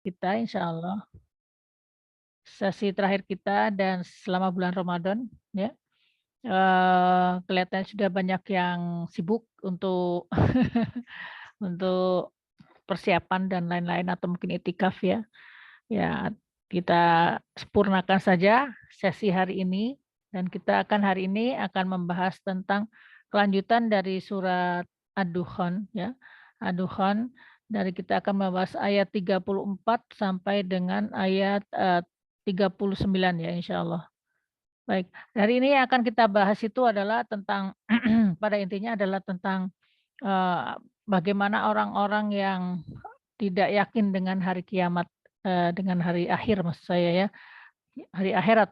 kita insya Allah, sesi terakhir kita dan selama bulan Ramadan ya, kelihatannya sudah banyak yang sibuk untuk untuk persiapan dan lain-lain atau mungkin iktikaf ya. Ya, kita sempurnakan saja sesi hari ini dan kita akan hari ini akan membahas tentang kelanjutan dari surat Ad-Dukhan ya. Ad-Dukhan dari kita akan membahas ayat 34 sampai dengan ayat 39 ya insyaallah. Baik, hari ini yang akan kita bahas itu adalah tentang pada intinya adalah tentang Eee, bagaimana orang-orang yang tidak yakin dengan hari kiamat, dengan hari akhir maksud saya ya, hari akhirat.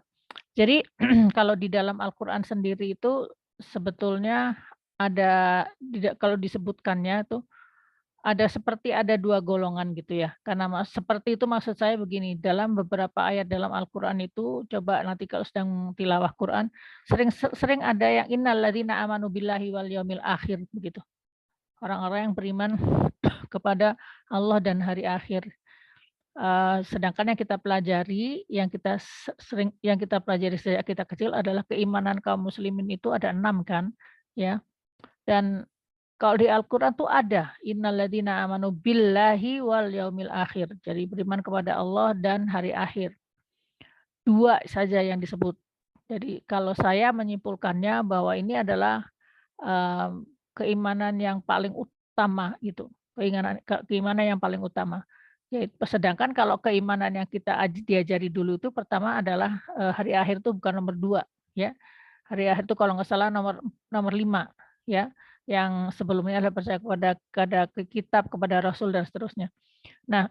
Jadi kalau di dalam Al-Qur'an sendiri itu sebetulnya ada kalau disebutkannya tuh ada 2 golongan gitu ya, karena seperti itu maksud saya begini, dalam beberapa ayat dalam Al-Qur'an itu coba nanti kalau sedang tilawah Quran, sering ada yang innal ladzina amanu billahi wal yaumil akhir begitu. Orang-orang yang beriman kepada Allah dan hari akhir. Sedangkan yang kita pelajari, yang kita pelajari sejak kita kecil adalah keimanan kaum muslimin itu ada 6 kan, ya. Dan kalau di Al-Qur'an tuh ada, innalladzina amanu billahi wal yaumil akhir. Jadi beriman kepada Allah dan hari akhir. 2 saja yang disebut. Jadi kalau saya menyimpulkannya bahwa ini adalah keimanan yang paling utama gitu, keimanan yang paling utama. Sedangkan kalau keimanan yang kita diajari dulu itu pertama adalah, hari akhir itu bukan nomor 2 ya, hari akhir itu kalau nggak salah nomor nomor 5 ya, yang sebelumnya adalah percaya ke kitab, kepada rasul dan seterusnya. Nah,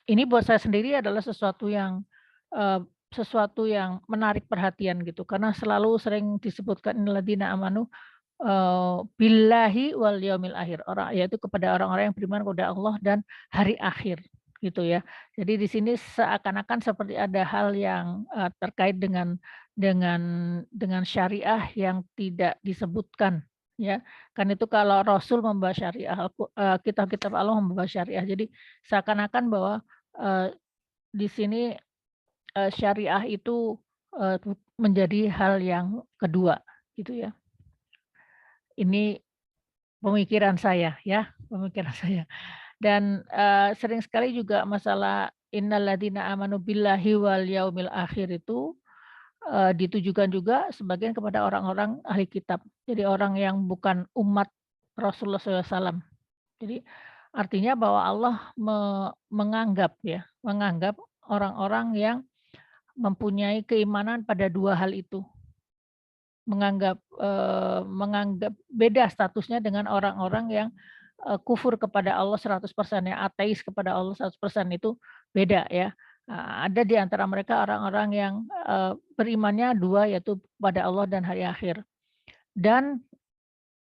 ini buat saya sendiri adalah sesuatu yang menarik perhatian gitu, karena selalu sering disebutkan innalladzina amanu billahi wal yaumil akhir, yaitu kepada orang-orang yang beriman kepada Allah dan hari akhir, gitu ya. Jadi di sini seakan-akan seperti ada hal yang, terkait dengan dengan syariah yang tidak disebutkan, ya. Kan itu kalau Rasul membawa syariah, kitab-kitab Allah membawa syariah. Jadi seakan-akan bahwa, eee, di sini, syariah itu, menjadi hal yang kedua, gitu ya. Ini pemikiran saya ya, pemikiran saya. Dan, sering sekali juga masalah innalladzina amanu billahi wal yaumil akhir itu, ditujukan juga sebagian kepada orang-orang ahli kitab. Jadi orang yang bukan umat Rasulullah SAW. Jadi artinya bahwa Allah menganggap ya, menganggap orang-orang yang mempunyai keimanan pada 2 hal itu. Menganggap beda statusnya dengan orang-orang yang, kufur kepada Allah 100% ya, ateis kepada Allah 100% itu beda ya. Ada di antara mereka orang-orang yang, berimannya 2 yaitu pada Allah dan hari akhir. Dan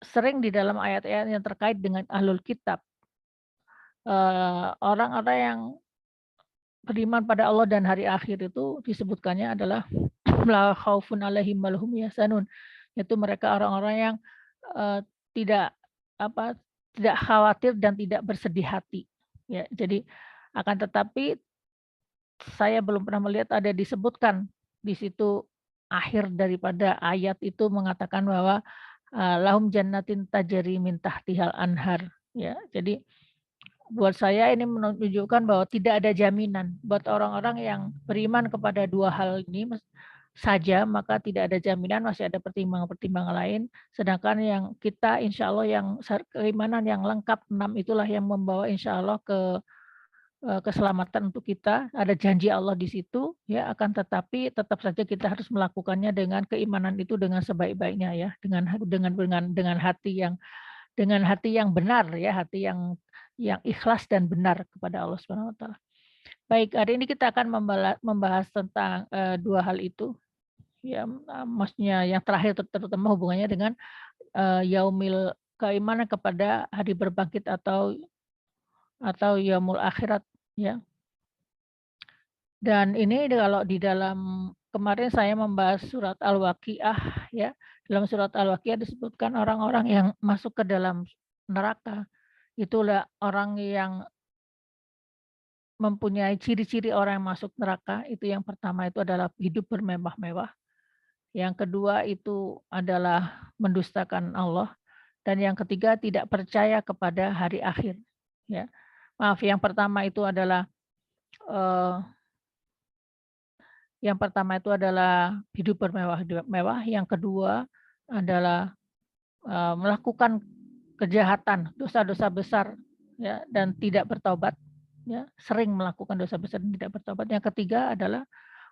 sering di dalam ayat-ayat yang terkait dengan ahlul kitab, orang-orang yang beriman pada Allah dan hari akhir itu disebutkannya adalah la khaufun 'alaihim wa lahum yahzanun. Yaitu mereka orang-orang yang, eee, tidak apa, tidak khawatir dan tidak bersedih hati, ya. Jadi akan tetapi saya belum pernah melihat ada disebutkan di situ akhir daripada ayat itu mengatakan bahwa, lahum jannatin tajri min tahtihal anhar, ya. Jadi buat saya ini menunjukkan bahwa tidak ada jaminan buat orang-orang yang beriman kepada 2 hal ini saja, maka tidak ada jaminan, masih ada pertimbangan-pertimbangan lain. Sedangkan yang kita insya Allah yang keimanan yang lengkap 6 itulah yang membawa insya Allah keselamatan untuk kita, ada janji Allah di situ ya, akan tetapi tetap saja kita harus melakukannya dengan keimanan itu dengan sebaik-baiknya ya, dengan hati yang benar ya, hati yang ikhlas dan benar kepada Allah Subhanahu wa taala. Baik, hari ini kita akan membahas tentang, 2 hal itu ya, maksudnya yang terakhir terutama hubungannya dengan, keimanan kepada hari berbangkit atau yaumul akhirat ya. Dan ini kalau di dalam kemarin saya membahas surat Al-Waqiah ya, dalam surat Al-Waqiah disebutkan orang-orang yang masuk ke dalam neraka, itulah orang yang mempunyai ciri-ciri orang yang masuk neraka. Itu yang pertama itu adalah hidup bermewah-mewah. Yang kedua itu adalah mendustakan Allah, dan yang ketiga tidak percaya kepada hari akhir, ya. Maaf, eee, yang pertama itu adalah hidup bermewah-mewah, yang kedua adalah, melakukan kejahatan, dosa-dosa besar, ya, dan tidak bertobat, ya, sering melakukan dosa besar dan tidak bertobat. Yang ketiga adalah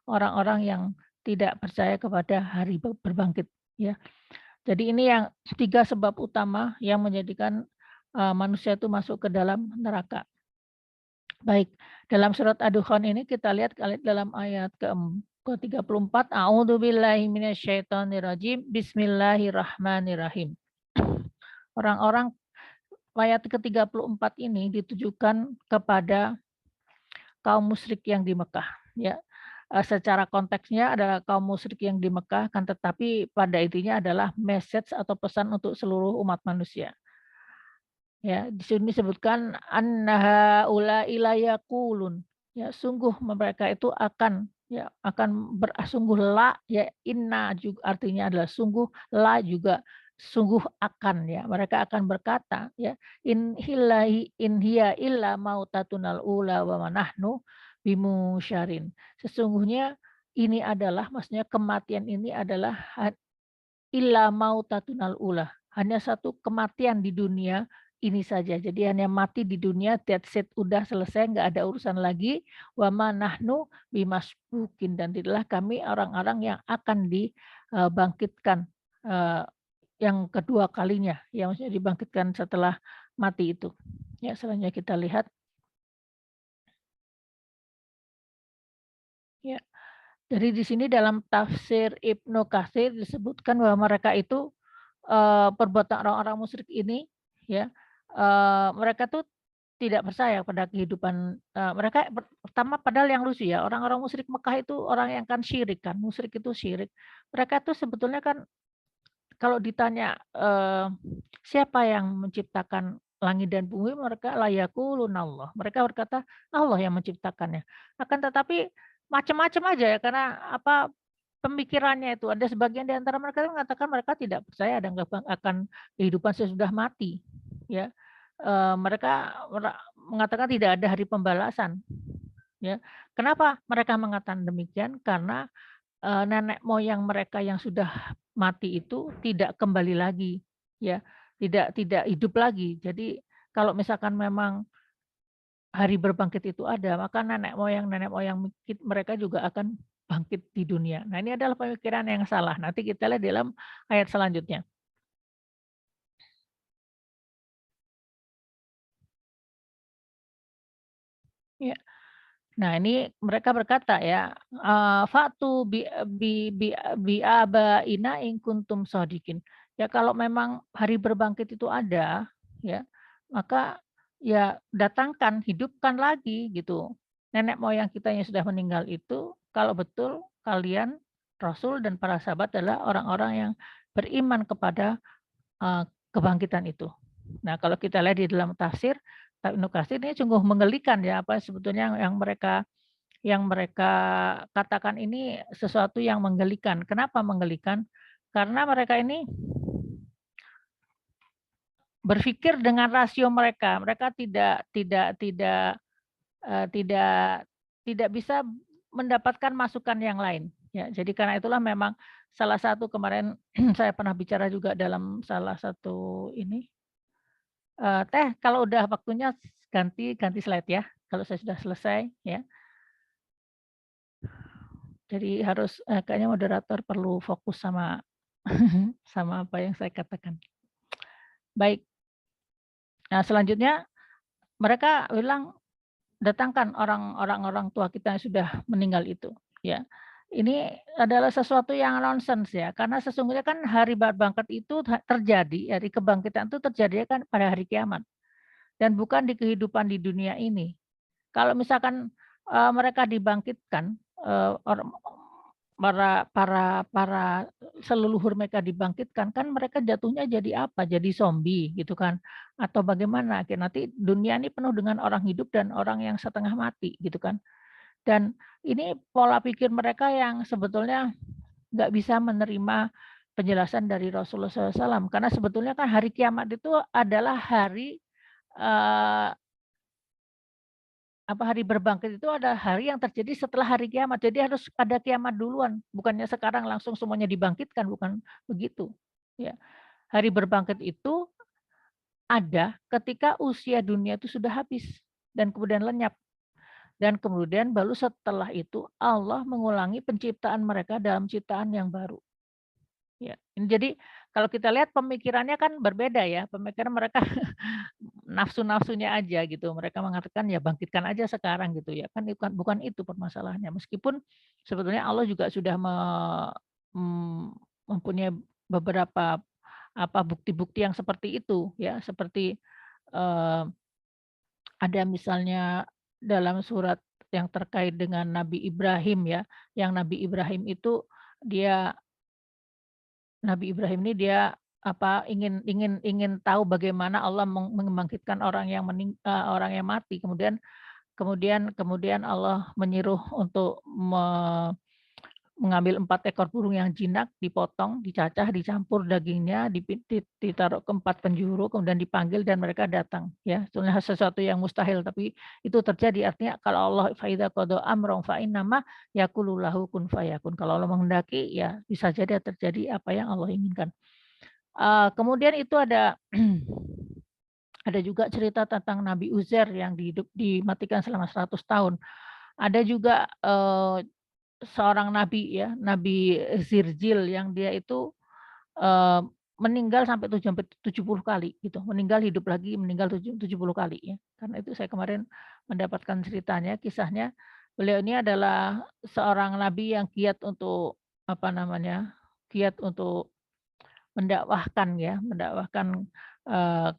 orang-orang yang tidak percaya kepada hari berbangkit, ya. Jadi ini yang 3 sebab utama yang menjadikan, manusia itu masuk ke dalam neraka. Baik, dalam surat Ad-Dukhan ini kita lihat dalam ayat ke-34, "A'udzubillahi minasyaitonirrajim, bismillahirrahmanirrahim." Orang-orang ayat ke-34 ini ditujukan kepada kaum musyrik yang di Mekah, ya. Secara konteksnya adalah kaum musyrik yang di Mekah, kan tetapi pada intinya adalah message atau pesan untuk seluruh umat manusia. Ya, di sini disebutkan annaha haula'i layaqulun, ya, sungguh mereka itu akan, ya, akan sungguh la, ya, inna juga artinya adalah sungguh, la juga sungguh akan, ya, mereka akan berkata, ya, in hiya illa mautatunal ula wa ma nahnu bimusyarin. Sesungguhnya ini adalah, maksudnya kematian ini adalah illa mautatunal ula, hanya satu kematian di dunia ini saja. Jadi hanya mati di dunia, that's it, udah selesai, nggak ada urusan lagi. Wa ma nahnu bimasbukin, dan tidaklah kami orang-orang yang akan dibangkitkan, yang kedua kalinya, yang maksudnya dibangkitkan setelah mati itu. Ya, selanjutnya kita lihat, ya. Jadi di sini dalam tafsir Ibnu Katsir disebutkan bahwa mereka itu, perbuatan orang-orang musyrik ini, ya, mereka tuh tidak percaya pada kehidupan, mereka pertama, padahal yang lucu ya, orang-orang musyrik Mekah itu orang yang kan syirik kan, musyrik itu syirik. Mereka tuh sebetulnya kan kalau ditanya, siapa yang menciptakan langit dan bumi, mereka layaqulunallah, mereka berkata, Allah yang menciptakannya. Akan tetapi macam-macam aja ya, karena apa, pemikirannya itu, ada sebagian di antara mereka yang mengatakan mereka tidak percaya ada akan kehidupan sesudah mati, ya. Mereka mengatakan tidak ada hari pembalasan, ya. Kenapa mereka mengatakan demikian? Karena nenek moyang mereka yang sudah mati itu tidak kembali lagi, ya, tidak tidak hidup lagi. Jadi kalau misalkan memang hari berbangkit itu ada, maka nenek moyang mereka juga akan bangkit di dunia. Nah, ini adalah pemikiran yang salah. Nanti kita lihat dalam ayat selanjutnya. Ya. Nah, ini mereka berkata ya, "Fa'tu bi abaina in kuntum shadiqin." Ya, kalau memang hari berbangkit itu ada, ya, maka ya datangkan, hidupkan lagi gitu. Nenek moyang kita yang sudah meninggal itu, kalau betul kalian Rasul dan para sahabat adalah orang-orang yang beriman kepada, kebangkitan itu. Nah, kalau kita lihat di dalam tafsir Ibnu Katsir, ini sungguh menggelikan ya, apa sebetulnya yang mereka katakan ini sesuatu yang menggelikan. Kenapa menggelikan? Karena mereka ini berpikir dengan rasio mereka. Mereka tidak tidak bisa mendapatkan masukan yang lain, ya. Jadi karena itulah memang salah satu kemarin saya pernah bicara juga dalam salah satu ini, Teh, kalau udah waktunya ganti ganti slide ya, kalau saya sudah selesai ya. Jadi harus, kayaknya moderator perlu fokus sama sama apa yang saya katakan. Baik, nah selanjutnya mereka bilang, "Datangkan orang tua kita yang sudah meninggal itu," ya. Ini adalah sesuatu yang nonsens ya, karena sesungguhnya kan hari bangkit itu terjadi, hari kebangkitan itu terjadi kan pada hari kiamat, dan bukan di kehidupan di dunia ini. Kalau misalkan, mereka dibangkitkan, para seleluhur mereka dibangkitkan, kan mereka jatuhnya jadi apa? Jadi zombie gitu kan, atau bagaimana? Nanti dunia ini penuh dengan orang hidup dan orang yang setengah mati gitu kan. Dan ini pola pikir mereka yang sebetulnya nggak bisa menerima penjelasan dari Rasulullah SAW, karena sebetulnya kan hari kiamat itu adalah hari, eee hari berbangkit itu ada hari yang terjadi setelah hari kiamat. Jadi harus ada kiamat duluan, bukannya sekarang langsung semuanya dibangkitkan, bukan begitu. Ya, hari berbangkit itu ada ketika usia dunia itu sudah habis dan kemudian lenyap. Dan kemudian baru setelah itu Allah mengulangi penciptaan mereka dalam ciptaan yang baru. Ya, jadi kalau kita lihat pemikirannya kan berbeda ya, pemikiran mereka nafsu-nafsunya aja gitu. Mereka mengatakan ya bangkitkan aja sekarang gitu ya. Kan bukan itu permasalahannya. Meskipun sebetulnya Allah juga sudah mempunyai beberapa bukti-bukti yang seperti itu ya, seperti eh, ada misalnya dalam surat yang terkait dengan Nabi Ibrahim ya, yang Nabi Ibrahim itu dia Nabi Ibrahim ini dia ingin ingin ingin tahu bagaimana Allah membangkitkan orang yang mati. Kemudian kemudian kemudian Allah menyuruh untuk mengambil 4 ekor burung yang jinak, dipotong, dicacah, dicampur dagingnya, ditaruh ke 4 penjuru, kemudian dipanggil dan mereka datang, ya. Sebenarnya sesuatu yang mustahil, tapi itu terjadi. Artinya kalau Allah fa idza qada amran fa innama yaqulu lahu kun fayakun. Kalau Allah menghendaki, ya bisa jadi terjadi apa yang Allah inginkan. Kemudian itu ada ada juga cerita tentang Nabi Uzair yang dimatikan selama 100 tahun. Ada juga, seorang nabi ya, Nabi Zirjil yang dia itu, eee, meninggal sampai 70 kali gitu, meninggal hidup lagi, meninggal 70 kali ya. Karena itu saya kemarin mendapatkan ceritanya, kisahnya. Beliau ini adalah seorang nabi yang giat untuk, giat untuk mendakwahkan ya, mendakwahkan, eee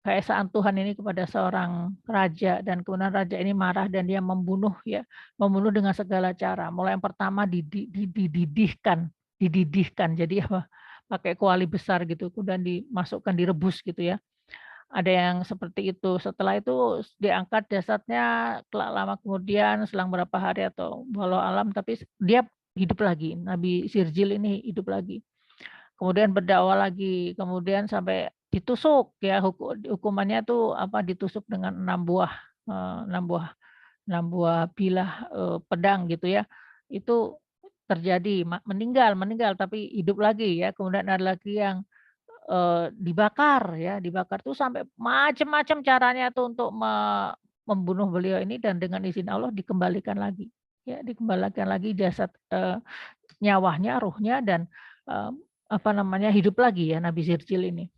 keesaan Tuhan ini kepada seorang raja dan kemudian raja ini marah dan dia membunuh ya, membunuh dengan segala cara. Mulai yang pertama dididihkan jadi apa, pakai kuali besar gitu, kemudian dimasukkan, direbus gitu ya. Ada yang seperti itu, setelah itu diangkat jasadnya, lama kemudian selang berapa hari atau walau alam, tapi dia hidup lagi, Nabi Sirjil ini hidup lagi. Kemudian berdakwah lagi, kemudian sampai ditusuk ya, hukumannya tuh ditusuk dengan 6 buah, 6 buah 6 buah bilah, pedang gitu ya. Itu terjadi, meninggal meninggal tapi hidup lagi ya, kemudian ada lagi yang, dibakar ya, dibakar tuh sampai macam-macam caranya tuh untuk membunuh beliau ini dan dengan izin Allah dikembalikan lagi, ya dikembalikan lagi jasad, nyawanya, ruhnya dan, eee, hidup lagi ya Nabi Zirjil ini.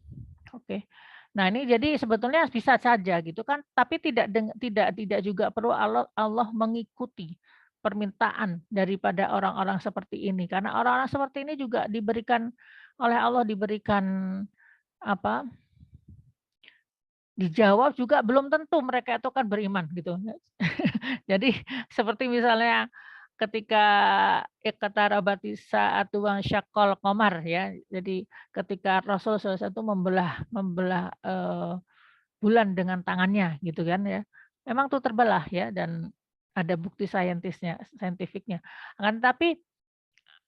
Oke. Nah ini jadi sebetulnya bisa saja gitu kan, tapi tidak juga perlu Allah mengikuti permintaan daripada orang-orang seperti ini. Karena orang-orang seperti ini juga diberikan oleh Allah diberikan apa, dijawab juga belum tentu mereka itu kan beriman gitu. Jadi seperti misalnya ketika iqtarabati saatu wansyaqqal qamar ya. Jadi ketika Rasul SAW membelah membelah, bulan dengan tangannya gitu kan ya. Memang tuh terbelah ya dan ada bukti saintifiknya. Akan tapi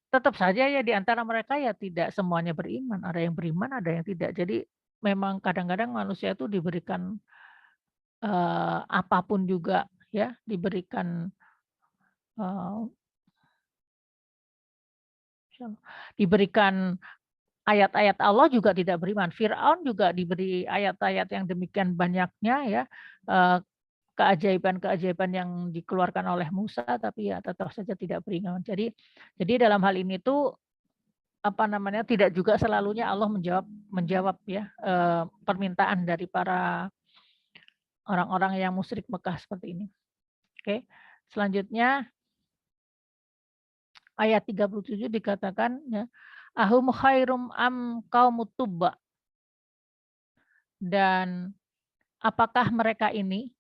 tetap saja ya di antara mereka ya tidak semuanya beriman, ada yang beriman, ada yang tidak. Jadi memang kadang-kadang manusia itu diberikan, apa juga ya, eee, diberikan ayat-ayat Allah juga tidak beriman. Firaun juga diberi ayat-ayat yang demikian banyaknya ya, eee, keajaiban-keajaiban yang dikeluarkan oleh Musa, tapi ya tetap saja tidak beriman. Jadi dalam hal ini tuh, tidak juga selalunya Allah menjawab menjawab ya, permintaan dari para orang-orang yang musyrik Mekah seperti ini. Oke, selanjutnya ayat 37 dikatakan ya, "Ahum khairum am qaumut tubba." Dan apakah mereka ini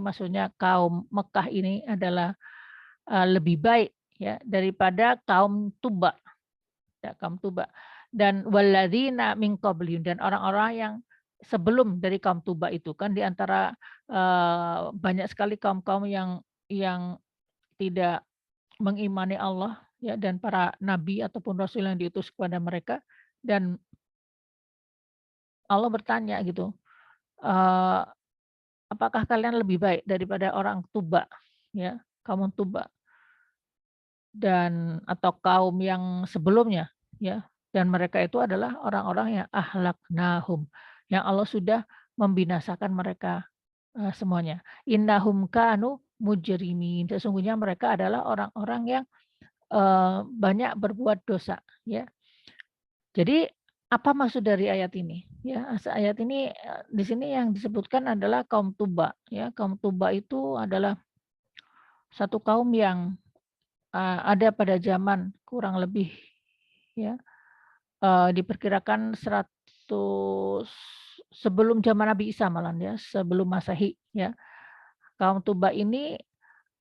maksudnya kaum Mekah ini adalah, lebih baik ya, daripada kaum Tuba, ya, kaum Tuba. Dan walladzina min qablihim, dan orang-orang yang sebelum dari kaum Tuba itu kan di antara banyak sekali kaum-kaum yang tidak mengimani Allah ya dan para nabi ataupun rasul yang diutus kepada mereka, dan Allah bertanya gitu, eee, "Apakah kalian lebih baik daripada orang Tuba?" Ya, kaum Tuba dan atau kaum yang sebelumnya ya, dan mereka itu adalah orang-orang yang ahlaknahum, yang Allah sudah membinasakan mereka, semuanya. Innahum kanu mujrimin, sesungguhnya mereka adalah orang-orang yang, banyak berbuat dosa ya. Jadi apa maksud dari ayat ini? Ya, ayat ini, di sini yang disebutkan adalah kaum Tuba ya. Kaum Tuba itu adalah satu kaum yang, ada pada zaman kurang lebih ya, diperkirakan 100 sebelum zaman Nabi Isa malahan ya, sebelum Masehi ya. Kaum Tuba ini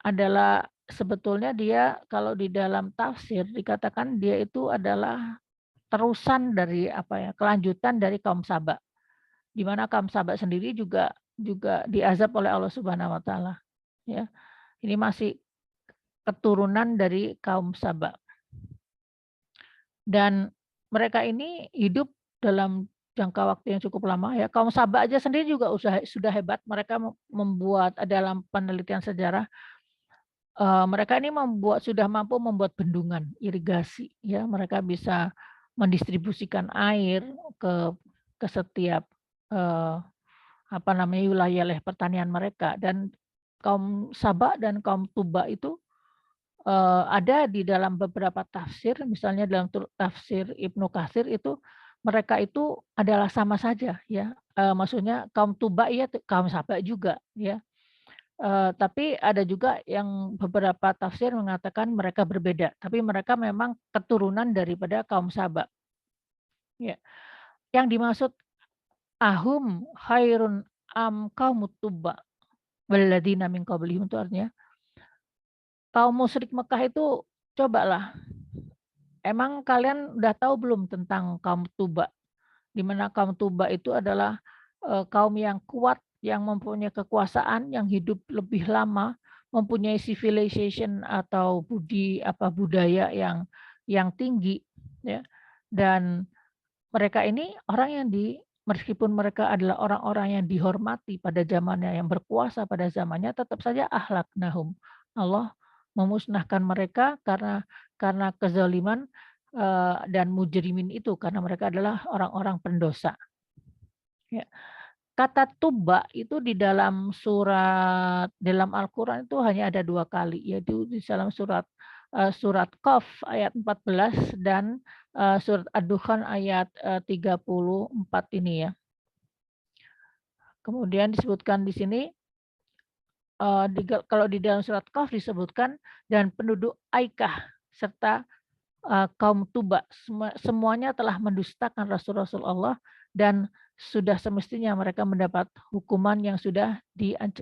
adalah sebetulnya dia kalau di dalam tafsir dikatakan dia itu adalah terusan dari apa ya, kelanjutan dari kaum Saba. Di mana kaum Saba sendiri juga juga diazab oleh Allah Subhanahu wa taala, ya. Ini masih keturunan dari kaum Saba. Dan mereka ini hidup dalam jangka waktu yang cukup lama ya. Kaum Saba aja sendiri juga sudah hebat, mereka membuat dalam penelitian sejarah, mereka ini sudah mampu membuat bendungan irigasi ya. Mereka bisa mendistribusikan air ke setiap, eee apa namanya, wilayah pertanian mereka, dan kaum Saba dan kaum Tuba itu, ada di dalam beberapa tafsir, misalnya dalam tafsir Ibnu Katsir itu, mereka itu adalah sama saja ya, maksudnya kaum Tuba ya, kaum Saba juga ya, tapi ada juga yang beberapa tafsir mengatakan mereka berbeda, tapi mereka memang keturunan daripada kaum Saba, ya. Yang dimaksud ahum khairun am qaumut Tuba. Walladzina min qablihim itu artinya, kaum musyrik Mekah itu cobalah, emang kalian udah tahu belum tentang kaum Tuba? Di mana kaum Tuba itu adalah, kaum yang kuat, yang mempunyai kekuasaan, yang hidup lebih lama, mempunyai civilization atau budaya yang tinggi, ya. Dan mereka ini orang yang meskipun mereka adalah orang-orang yang dihormati pada zamannya, yang berkuasa pada zamannya, tetap saja ahlaknahum. Allah memusnahkan mereka karena kezaliman, dan mujrimin itu, karena mereka adalah orang-orang pendosa, ya. Kata tuba itu di dalam Al-Quran itu hanya ada 2 kali, yaitu di dalam surat Qaf ayat 14 dan, surat Ad-Dukhan ayat, 34 ini ya. Kemudian disebutkan di sini, kalau di dalam surat Qaf disebutkan, dan penduduk Aikah serta, kaum Tuba, semuanya telah mendustakan rasul-rasul Allah, dan sudah semestinya mereka mendapat hukuman yang sudah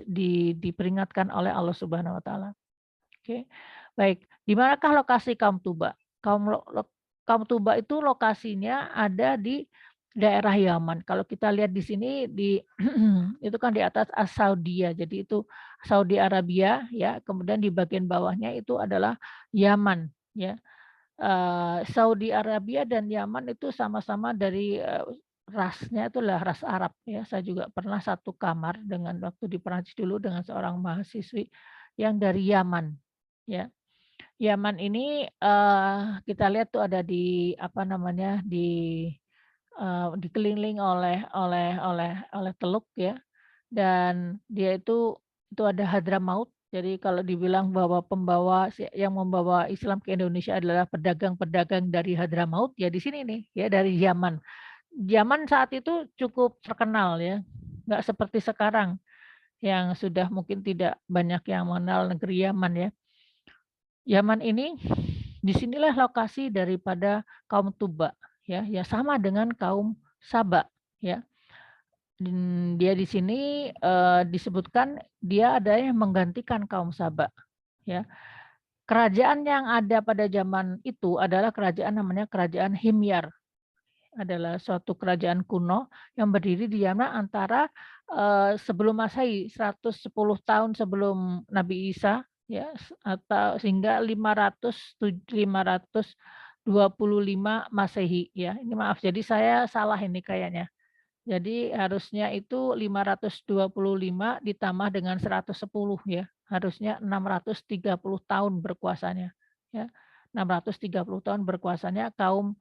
diperingatkan oleh Allah Subhanahu wa taala. Oke, baik. Di manakah lokasi kaum Tuba? Kaum Tuba itu lokasinya ada di daerah Yaman. Kalau kita lihat di sini itu kan di atas Saudi ya. Jadi itu Saudi Arabia ya, kemudian di bagian bawahnya itu adalah Yaman ya. Saudi Arabia dan Yaman itu sama-sama dari, rasnya itulah ras Arab ya. Saya juga pernah satu kamar waktu di Perancis dulu dengan seorang mahasiswi yang dari Yaman, ya. Yaman ini, kita lihat tuh ada di apa namanya, dikeliling oleh teluk ya, dan dia itu ada Hadramaut. Jadi kalau dibilang bahwa yang membawa Islam ke Indonesia adalah pedagang-pedagang dari Hadramaut, ya di sini nih, ya dari Yaman. Yaman saat itu cukup terkenal ya, nggak seperti sekarang yang sudah mungkin tidak banyak yang mengenal negeri Yaman ya. Yaman ini, disinilah lokasi daripada kaum Tuba ya, ya sama dengan kaum Saba ya. Dia di sini, disebutkan dia ada yang menggantikan kaum Saba ya. kerajaan yang ada pada zaman itu adalah kerajaan namanya Kerajaan Himyar. Adalah suatu kerajaan kuno yang berdiri di zaman antara, sebelum Masehi, 110 tahun sebelum Nabi Isa ya, atau sehingga 525 Masehi ya. Ini maaf, jadi saya salah ini kayaknya. Jadi harusnya itu 525 ditambah dengan 110 ya, harusnya 630 tahun berkuasanya, ya. 630 tahun berkuasanya kaum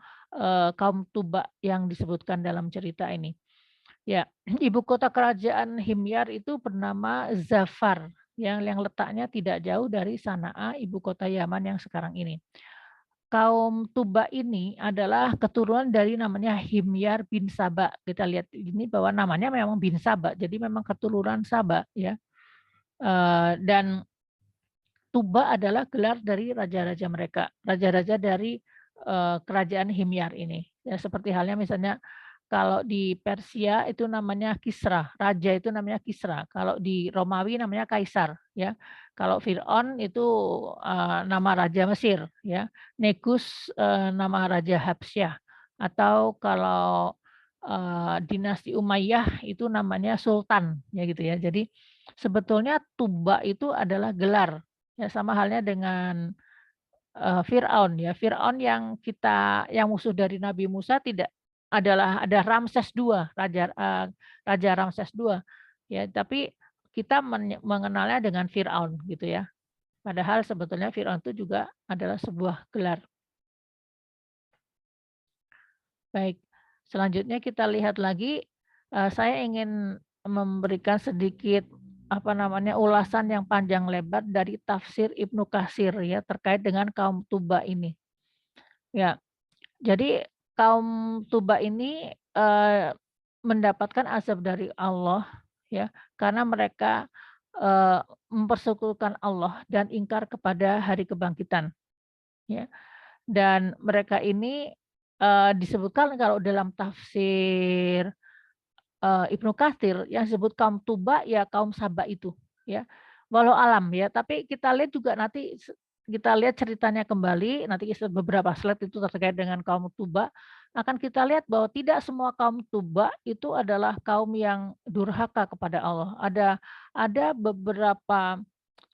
Tuba yang disebutkan dalam cerita ini. Ya, ibu kota kerajaan Himyar itu bernama Zafar, yang letaknya tidak jauh dari Sanaa, ibu kota Yaman yang sekarang ini. Kaum Tuba ini adalah keturunan dari namanya Himyar bin Saba. Kita lihat ini bahwa namanya memang bin Saba, jadi memang keturunan Saba ya. Dan Tuba adalah gelar dari raja-raja mereka, raja-raja dari kerajaan Himyar ini. Ya, seperti halnya misalnya kalau di Persia itu namanya Kisra, raja itu namanya Kisra. Kalau di Romawi namanya Kaisar, ya. Kalau Fir'aun itu nama raja Mesir, ya. Negus nama raja Habsyah. Atau kalau dinasti Umayyah itu namanya Sultan, ya gitu ya. Jadi sebetulnya Tuba itu adalah gelar, ya sama halnya dengan Fir'aun ya. Fir'aun yang musuh dari Nabi Musa ada Ramses II, Raja Ramses II, ya, tapi kita mengenalnya dengan Fir'aun gitu ya. Padahal sebetulnya Fir'aun itu juga adalah sebuah gelar. Baik, selanjutnya kita lihat lagi, saya ingin memberikan sedikit, ulasan yang panjang lebar dari tafsir Ibnu Katsir ya, terkait dengan kaum Tuba ini. Ya, jadi kaum Tuba ini, mendapatkan azab dari Allah ya, karena mereka, mempersekutukan Allah dan ingkar kepada hari kebangkitan, ya. Dan mereka ini, disebutkan kalau dalam tafsir, Ibnu Katsir yang disebut kaum Tuba ya kaum Saba itu, ya. Walau alam ya, tapi kita lihat juga nanti kita lihat ceritanya kembali, nanti beberapa slide itu terkait dengan kaum Tuba, akan kita lihat bahwa tidak semua kaum Tuba itu adalah kaum yang durhaka kepada Allah. Ada beberapa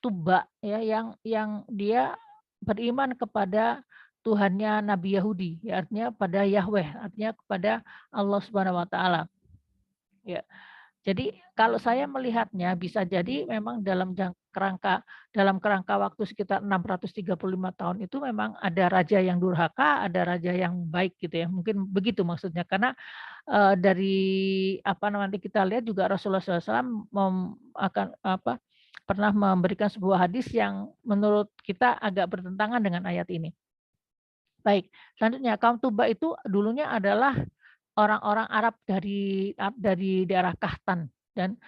Tuba ya yang dia beriman kepada Tuhannya Nabi Yahudi, ya artinya pada Yahweh, artinya kepada Allah Subhanahu wa taala. Ya. Jadi kalau saya melihatnya bisa jadi memang dalam kerangka waktu sekitar 635 tahun itu memang ada raja yang durhaka, ada raja yang baik gitu ya. Mungkin begitu maksudnya karena, dari nanti kita lihat juga Rasulullah SAW pernah memberikan sebuah hadis yang menurut kita agak bertentangan dengan ayat ini. Baik, selanjutnya kaum Tuba itu dulunya adalah orang-orang Arab dari daerah Kahtan dan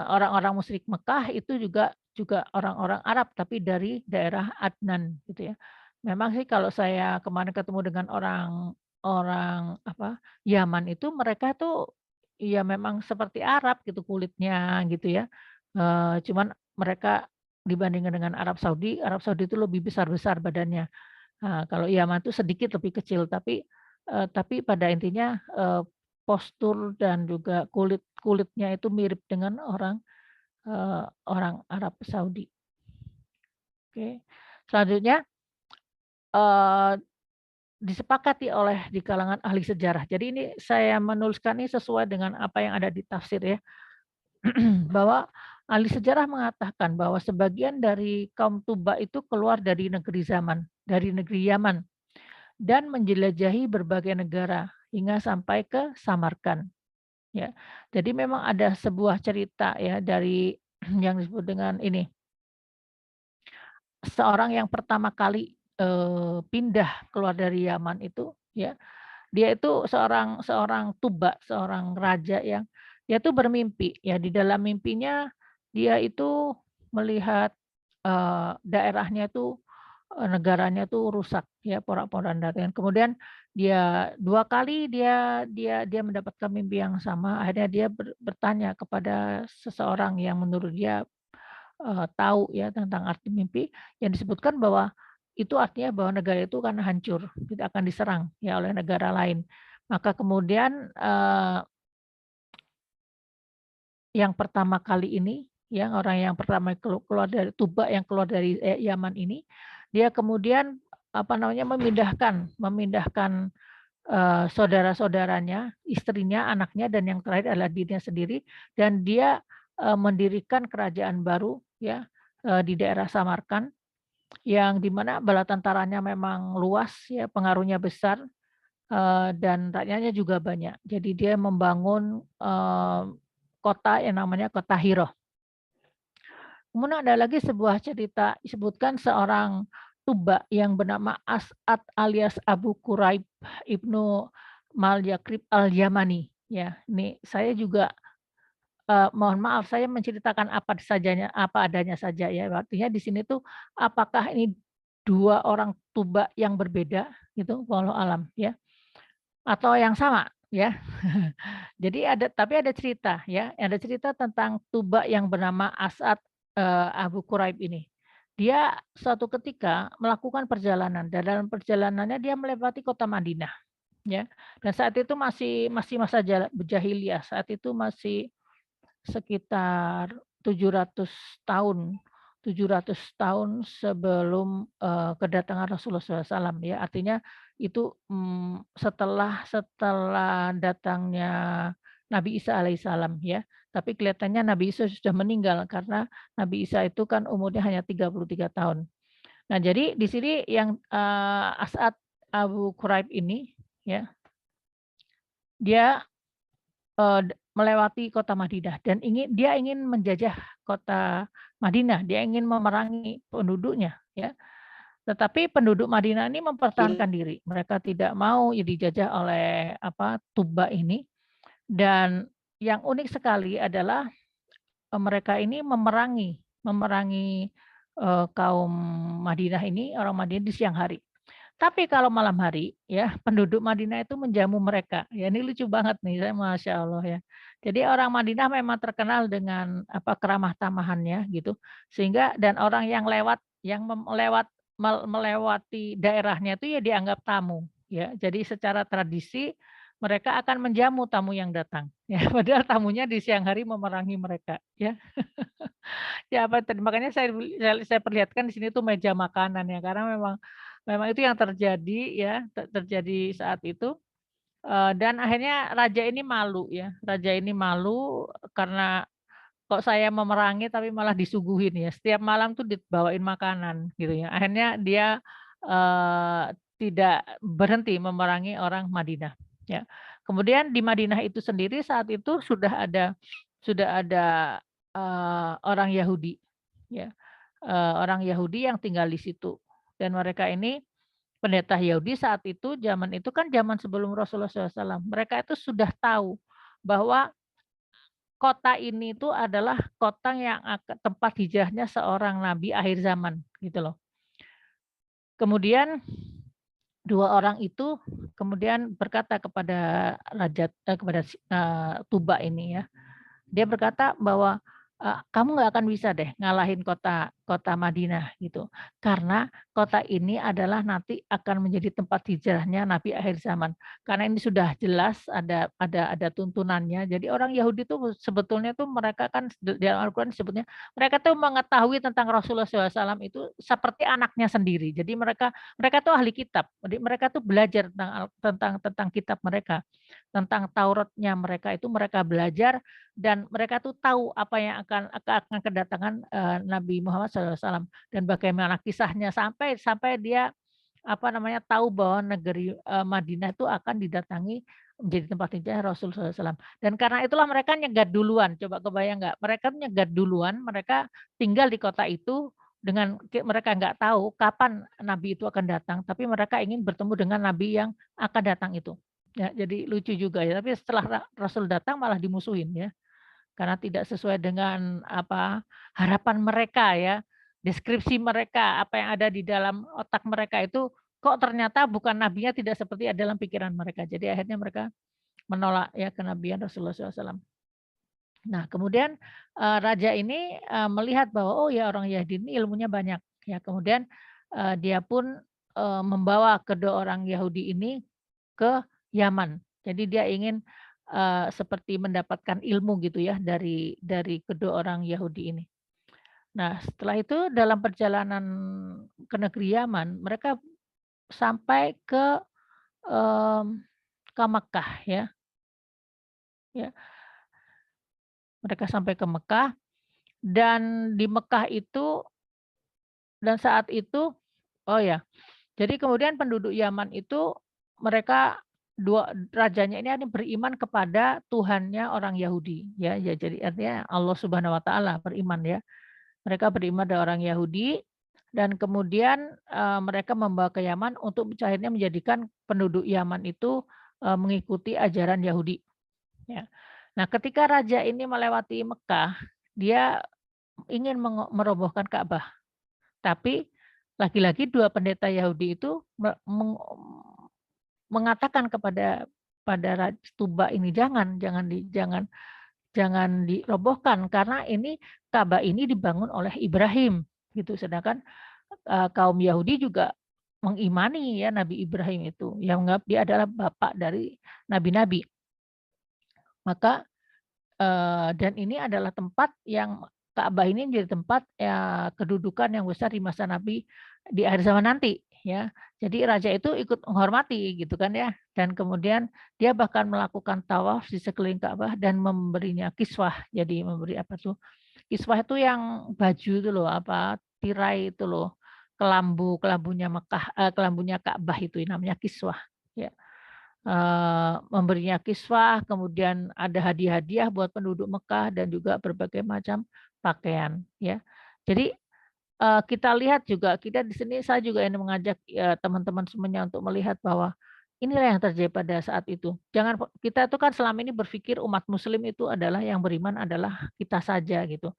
orang-orang musyrik Mekah itu juga orang-orang Arab tapi dari daerah Adnan gitu ya. Memang sih kalau saya kemarin ketemu dengan orang Yaman itu mereka tuh ya memang seperti Arab gitu kulitnya gitu ya. Cuman mereka dibandingkan dengan Arab Saudi itu lebih besar-besar badannya. Nah, kalau Yaman itu sedikit lebih kecil, tapi pada intinya, postur dan juga kulitnya itu mirip dengan orang Arab Saudi. Oke. Selanjutnya, eee, disepakati di kalangan ahli sejarah. Jadi ini saya menuliskan ini sesuai dengan apa yang ada di tafsir ya, bahwa ahli sejarah mengatakan bahwa sebagian dari kaum Tuba itu keluar dari negeri Yaman. Dan menjelajahi berbagai negara hingga sampai ke Samarkand, ya. Jadi memang ada sebuah cerita ya dari yang disebut dengan ini, seorang yang pertama kali, pindah keluar dari Yaman itu ya, dia itu seorang seorang Tuba, seorang raja yang dia tuh bermimpi ya, di dalam mimpinya dia itu melihat, daerahnya itu negaranya tuh rusak ya, porak-poranda dan kemudian dia 2 kali dia mendapatkan mimpi yang sama, akhirnya dia bertanya kepada seseorang yang menurut dia tahu ya tentang arti mimpi, yang disebutkan bahwa itu artinya bahwa negara itu akan hancur, tidak akan diserang ya oleh negara lain. Maka kemudian, yang pertama kali ini, yang orang yang pertama keluar dari Tuba yang keluar dari, Yaman ini, dia kemudian, memindahkan, saudara-saudaranya, istrinya, anaknya, dan yang terakhir adalah dirinya sendiri, dan dia, mendirikan kerajaan baru ya, di daerah Samarkand, yang di mana bala tentaranya memang luas ya, pengaruhnya besar, dan rakyatnya juga banyak. Jadi dia membangun, kota yang namanya kota Hiro. Kemudian ada lagi sebuah cerita disebutkan seorang Tuba yang bernama As'ad alias Abu Quraib Ibnu Malyakrib Al-Yamani. Ya, ini saya juga, mohon maaf saya menceritakan apa adanya saja ya. Artinya di sini tuh apakah ini 2 orang Tuba yang berbeda gitu, wallahu alam ya, atau yang sama ya. Jadi ada cerita ya, ada cerita tentang Tuba yang bernama As'ad, Abu Quraib ini. Dia suatu ketika melakukan perjalanan dan dalam perjalanannya dia melewati kota Madinah, ya. Dan saat itu masih masa jahiliyah, saat itu masih sekitar 700 tahun 700 tahun sebelum, kedatangan Rasulullah SAW ya. Artinya itu, setelah setelah datangnya Nabi Isa alaihissalam ya. Tapi kelihatannya Nabi Isa sudah meninggal karena Nabi Isa itu kan umurnya hanya 33 tahun. Nah jadi di sini yang, As'ad Abu Quraib ini ya, dia melewati kota Madinah dan dia ingin menjajah kota Madinah, dia ingin memerangi penduduknya ya. Tetapi penduduk Madinah ini mempertahankan diri, mereka tidak mau dijajah oleh Tuba ini, dan yang unik sekali adalah, mereka ini memerangi, kaum Madinah ini, orang Madinah di siang hari. Tapi kalau malam hari ya, penduduk Madinah itu menjamu mereka. Ya ini lucu banget nih, saya Masya Allah ya. Jadi orang Madinah memang terkenal dengan keramah tamahannya gitu. Sehingga dan orang yang melewati daerahnya itu ya dianggap tamu ya. Jadi secara tradisi mereka akan menjamu tamu yang datang ya. Padahal tamunya di siang hari memerangi mereka ya. Ya apa tadi makanya saya perlihatkan di sini tuh meja makanan ya, karena memang memang itu yang terjadi ya, terjadi saat itu, dan akhirnya raja ini malu ya, raja ini malu karena kok saya memerangi tapi malah disuguhin ya, setiap malam tuh dibawain makanan gitu ya. Akhirnya dia, tidak berhenti memerangi orang Madinah ya. Kemudian di Madinah itu sendiri saat itu sudah ada, orang Yahudi ya, orang Yahudi yang tinggal di situ dan mereka ini pendeta Yahudi saat itu zaman itu kan zaman sebelum Rasulullah SAW, mereka itu sudah tahu bahwa kota ini itu adalah kota yang tempat hijrahnya seorang nabi akhir zaman gitu loh. Kemudian 2 orang itu kemudian berkata kepada Tuba ini ya, dia berkata bahwa, "Kamu nggak akan bisa deh ngalahin kota kota Madinah," gitu. Karena kota ini adalah nanti akan menjadi tempat hijrahnya Nabi akhir zaman. Karena ini sudah jelas ada tuntunannya. Jadi orang Yahudi itu sebetulnya tuh mereka kan di dalam Al-Quran disebutnya, mereka tuh mengetahui tentang Rasulullah SAW itu seperti anaknya sendiri. Jadi mereka mereka tuh ahli kitab. Jadi mereka tuh belajar tentang kitab mereka, tentang Tauratnya mereka itu mereka belajar dan mereka tuh tahu apa yang akan kedatangan, Nabi Muhammad SAW dan bagaimana kisahnya sampai sampai dia, tahu bahwa negeri, Madinah itu akan didatangi menjadi tempat hijrah Rasul SAW. Dan karena itulah mereka nyegat duluan, coba kebayang nggak? Mereka nyegat duluan, mereka tinggal di kota itu dengan mereka nggak tahu kapan Nabi itu akan datang, tapi mereka ingin bertemu dengan Nabi yang akan datang itu. Ya, jadi lucu juga ya, tapi setelah Rasul datang malah dimusuhin ya. Karena tidak sesuai dengan harapan mereka ya, deskripsi mereka, apa yang ada di dalam otak mereka itu, kok ternyata bukan nabinya tidak seperti dalam pikiran mereka. Jadi akhirnya mereka menolak ya kenabian Rasulullah SAW. Nah, kemudian raja ini melihat bahwa oh ya orang Yahudi ini ilmunya banyak ya. Kemudian dia pun membawa kedua orang Yahudi ini ke Yaman. Jadi dia ingin seperti mendapatkan ilmu gitu ya dari kedua orang Yahudi ini. Nah, setelah itu dalam perjalanan ke negeri Yaman, mereka sampai ke Makkah ya. Ya, mereka sampai ke Mekah dan di Mekah itu dan saat itu oh ya, jadi kemudian penduduk Yaman itu mereka rajanya ini ada beriman kepada Tuhannya orang Yahudi ya, ya jadi artinya Allah Subhanahu wa taala beriman ya. Mereka beriman ada orang Yahudi dan kemudian mereka membawa ke Yaman untuk akhirnya menjadikan penduduk Yaman itu mengikuti ajaran Yahudi ya. Nah, ketika raja ini melewati Mekah, dia ingin merobohkan Ka'bah. Tapi lagi-lagi 2 pendeta Yahudi itu mengatakan pada stupa ini, "Jangan dirobohkan karena ini Ka'bah ini dibangun oleh Ibrahim," gitu. Sedangkan, kaum Yahudi juga mengimani ya Nabi Ibrahim itu, yang menganggap dia adalah bapak dari nabi-nabi. Maka dan ini adalah tempat yang Ka'bah ini menjadi tempat, kedudukan yang besar di masa Nabi di akhir zaman nanti, ya. Jadi raja itu ikut menghormati gitu kan ya, dan kemudian dia bahkan melakukan tawaf di sekeliling Ka'bah dan memberinya kiswah. Jadi memberi apa tuh, kiswah itu yang baju itu loh, apa, tirai itu loh, kelambunya kelambunya Ka'bah itu namanya kiswah, ya. Memberinya kiswah, kemudian ada hadiah-hadiah buat penduduk Mekah dan juga berbagai macam pakaian, ya. Jadi, kita lihat juga, kita di sini saya juga ingin mengajak, teman-teman semuanya untuk melihat bahwa inilah yang terjadi pada saat itu. Jangan kita itu kan selama ini berpikir umat muslim itu adalah yang beriman adalah kita saja gitu.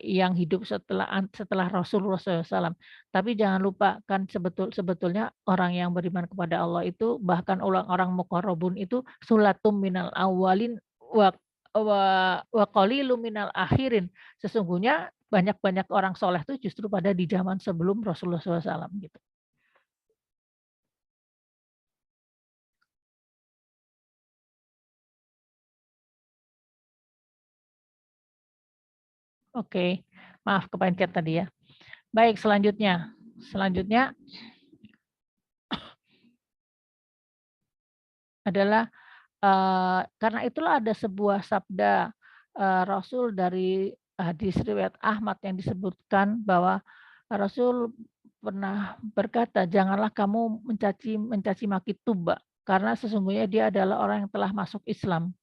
Yang hidup setelah Rasulullah SAW. Tapi jangan lupa kan sebetulnya orang yang beriman kepada Allah itu bahkan orang-orang muqarrabun itu sulatum minal awalin wa wa wa qalilum minal akhirin. Sesungguhnya banyak-banyak orang soleh itu justru pada di zaman sebelum Rasulullah SAW gitu. Oke, maaf kepencet tadi ya. Baik selanjutnya adalah karena itulah ada sebuah sabda, Rasul dari hadis riwayat Ahmad yang disebutkan bahwa Rasul pernah berkata, "Janganlah kamu mencaci maki Tuba, karena sesungguhnya dia adalah orang yang telah masuk Islam."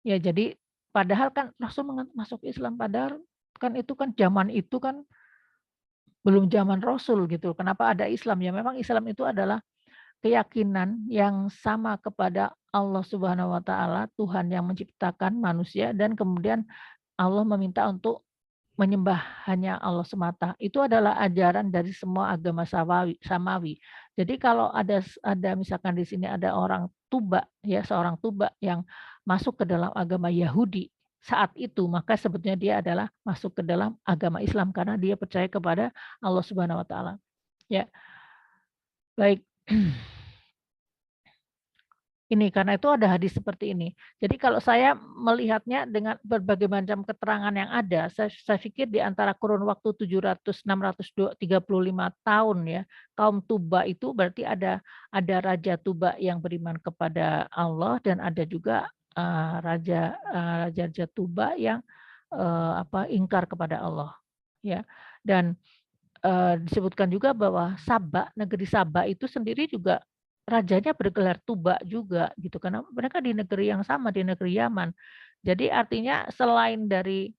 Ya jadi padahal kan Rasul masuk Islam, padahal kan itu kan zaman itu kan belum zaman Rasul gitu. Kenapa ada Islam? Ya memang Islam itu adalah keyakinan yang sama kepada Allah Subhanahu wa taala, Tuhan yang menciptakan manusia dan kemudian Allah meminta untuk menyembah hanya Allah semata. Itu adalah ajaran dari semua agama samawi. Jadi kalau ada misalkan di sini ada orang Tuba ya, seorang Tuba yang masuk ke dalam agama Yahudi saat itu, maka sebetulnya dia adalah masuk ke dalam agama Islam karena dia percaya kepada Allah Subhanahu wa taala. Ya, baik. Ini, karena itu ada hadis seperti ini. Jadi kalau saya melihatnya dengan berbagai macam keterangan yang ada, saya pikir di antara kurun waktu 700, 635 tahun ya, kaum Tuba itu berarti ada raja Tuba yang beriman kepada Allah dan ada juga raja-raja Tuba yang ingkar kepada Allah. Ya. Dan disebutkan juga bahwa negeri Sabak itu sendiri juga rajanya bergelar Tuba juga gitu, karena mereka di negeri yang sama, di negeri Yaman. Jadi artinya selain dari,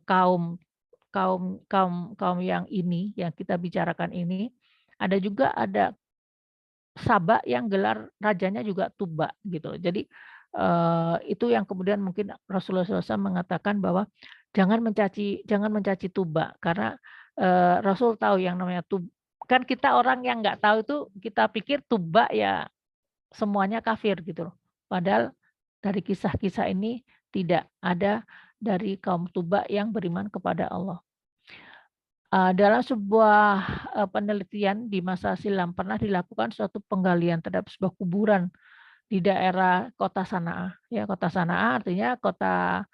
kaum kaum kaum kaum yang ini, yang kita bicarakan ini, ada Sabak yang gelar rajanya juga Tuba gitu. Jadi, itu yang kemudian mungkin Rasulullah SAW mengatakan bahwa jangan mencaci Tuba karena, Rasul tahu yang namanya kan kita orang yang nggak tahu itu kita pikir Tuba ya semuanya kafir gitu loh. Padahal dari kisah-kisah ini tidak ada dari kaum Tuba yang beriman kepada Allah. Dalam sebuah penelitian di masa silam pernah dilakukan suatu penggalian terhadap sebuah kuburan di daerah kota Sanaa. Ya, kota Sanaa artinya kota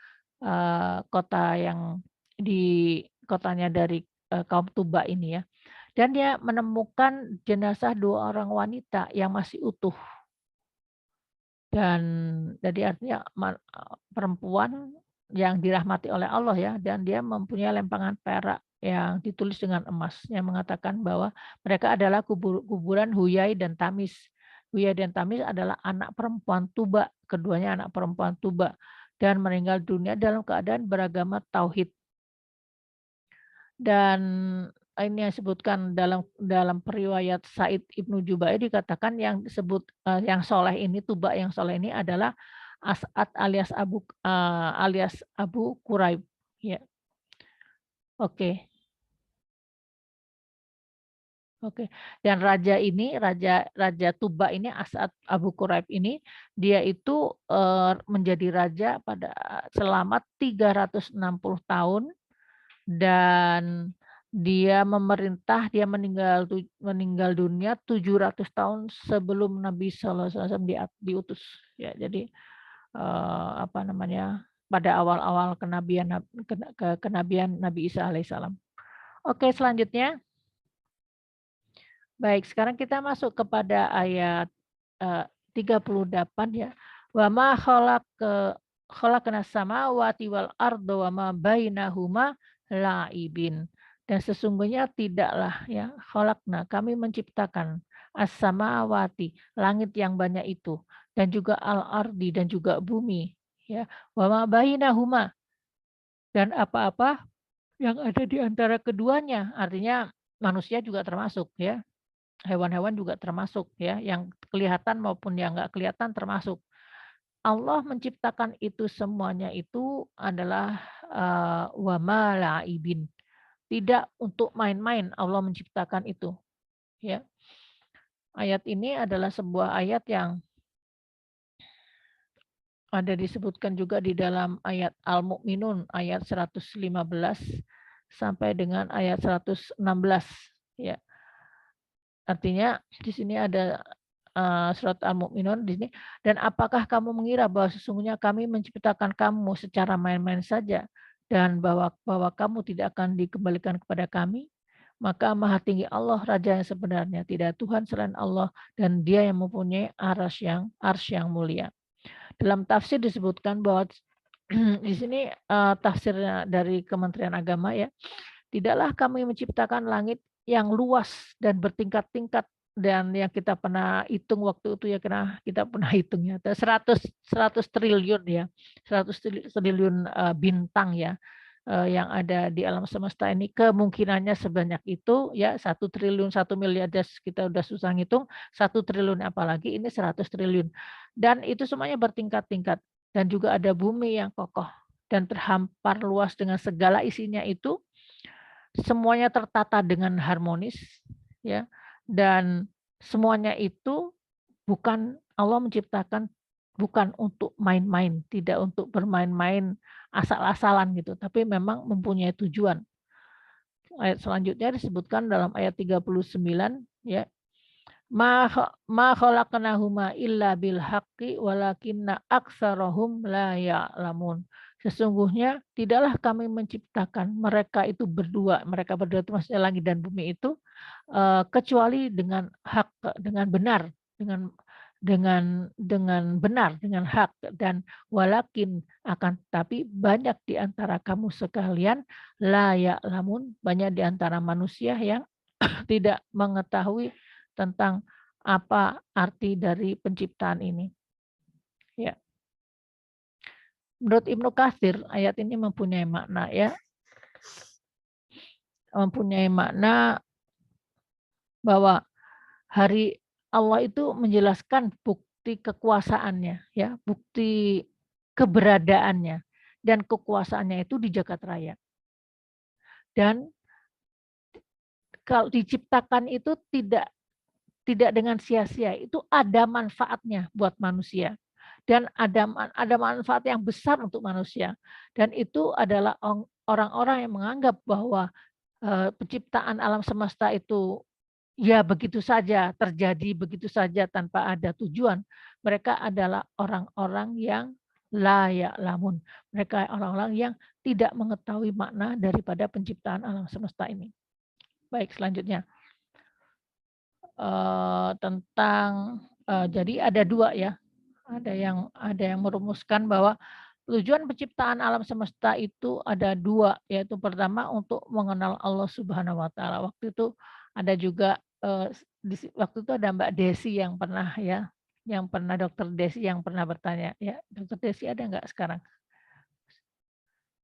yang di kotanya dari kaum Tuba ini ya. Dan dia menemukan jenazah 2 orang wanita yang masih utuh. Dan jadi artinya perempuan yang dirahmati oleh Allah ya, dan dia mempunyai lempangan perak yang ditulis dengan emas, yang mengatakan bahwa mereka adalah kuburan Huyai dan Tamis. Huyai dan Tamis adalah anak perempuan Tuba, keduanya anak perempuan Tuba, dan meninggal dunia dalam keadaan beragama tauhid. Dan ini yang disebutkan dalam periwayat Said Ibnu Jubair dikatakan yang disebut yang soleh ini, Tuba yang soleh ini adalah As'ad alias Abu Quraib. Ya, oke. Oke. Dan raja ini, raja Tuba ini, As'ad Abu Quraib ini, dia itu menjadi raja pada selama 360 tahun. Dan dia meninggal dunia 700 tahun sebelum Nabi Sallallahu Alaihi Wasallam diutus. Ya, jadi pada awal-awal kenabian Nabi Isa alaihissalam. Oke, selanjutnya. Baik, sekarang kita masuk kepada ayat 38 ya. Wa ma khalaqna samawati wal arda wa ma bainahuma la'ibin. Dan sesungguhnya tidaklah ya khalaqna, kami menciptakan as-samawati, langit yang banyak itu, dan juga al-ardi, dan juga bumi ya. Wa ma bainahuma, dan apa-apa yang ada di antara keduanya, artinya manusia juga termasuk ya. Hewan-hewan juga termasuk ya, yang kelihatan maupun yang nggak kelihatan termasuk. Allah menciptakan itu semuanya itu adalah wa ma la'ibin. Tidak untuk main-main Allah menciptakan itu. Ya. Ayat ini adalah sebuah ayat yang ada disebutkan juga di dalam ayat Al-Mu'minun ayat 115 sampai dengan ayat 116 ya. Artinya di sini ada surat Al-Mu'minun di sini, dan apakah kamu mengira bahwa sesungguhnya kami menciptakan kamu secara main-main saja dan bahwa kamu tidak akan dikembalikan kepada kami? Maka Maha Tinggi Allah Raja yang sebenarnya, tidak Tuhan selain Allah, dan Dia yang mempunyai arsy yang mulia. Dalam tafsir disebutkan bahwa di sini tafsirnya dari Kementerian Agama ya, tidaklah kami menciptakan langit yang luas dan bertingkat-tingkat, dan yang kita pernah hitung waktu itu ya, kita pernah hitungnya 100 triliun ya, 100 triliun bintang ya yang ada di alam semesta ini, kemungkinannya sebanyak itu ya, 1 triliun, 1 miliar kita udah susah ngitung, 1 triliun apalagi ini 100 triliun. Dan itu semuanya bertingkat-tingkat, dan juga ada bumi yang kokoh dan terhampar luas dengan segala isinya itu, semuanya tertata dengan harmonis ya, dan semuanya itu bukan Allah menciptakan bukan untuk main-main, tidak untuk bermain-main asal-asalan gitu, tapi memang mempunyai tujuan. Ayat selanjutnya disebutkan dalam ayat 39 ya. Ma khalaqnahuma illa bil haqqi walakinna aktsarahum la ya'lamun. Sesungguhnya tidaklah kami menciptakan mereka berdua itu maksudnya langit dan bumi itu kecuali dengan hak, dengan benar, dengan benar, dengan hak, dan walakin akan tapi banyak di antara kamu sekalian la ya'lamun, banyak di antara manusia yang tidak mengetahui tentang apa arti dari penciptaan ini. Ya. Menurut Ibnu Katsir, ayat ini mempunyai makna ya. Mempunyai makna bahwa hari Allah itu menjelaskan bukti kekuasaannya ya, bukti keberadaannya dan kekuasaannya itu di jagat raya. Dan kalau diciptakan itu tidak dengan sia-sia, itu ada manfaatnya buat manusia. dan ada manfaat yang besar untuk manusia. Dan itu adalah orang-orang yang menganggap bahwa, penciptaan alam semesta itu ya begitu saja, terjadi begitu saja tanpa ada tujuan. Mereka adalah orang-orang yang la ya'lamun. Mereka orang-orang yang tidak mengetahui makna daripada penciptaan alam semesta ini. Baik, selanjutnya, tentang jadi ada 2 ya, ada yang merumuskan bahwa tujuan penciptaan alam semesta itu ada 2, yaitu pertama untuk mengenal Allah Subhanahu wa taala. Waktu itu ada juga, waktu itu ada Mbak Desi yang pernah ya, Dokter Desi yang pernah bertanya ya, Dokter Desi ada nggak sekarang?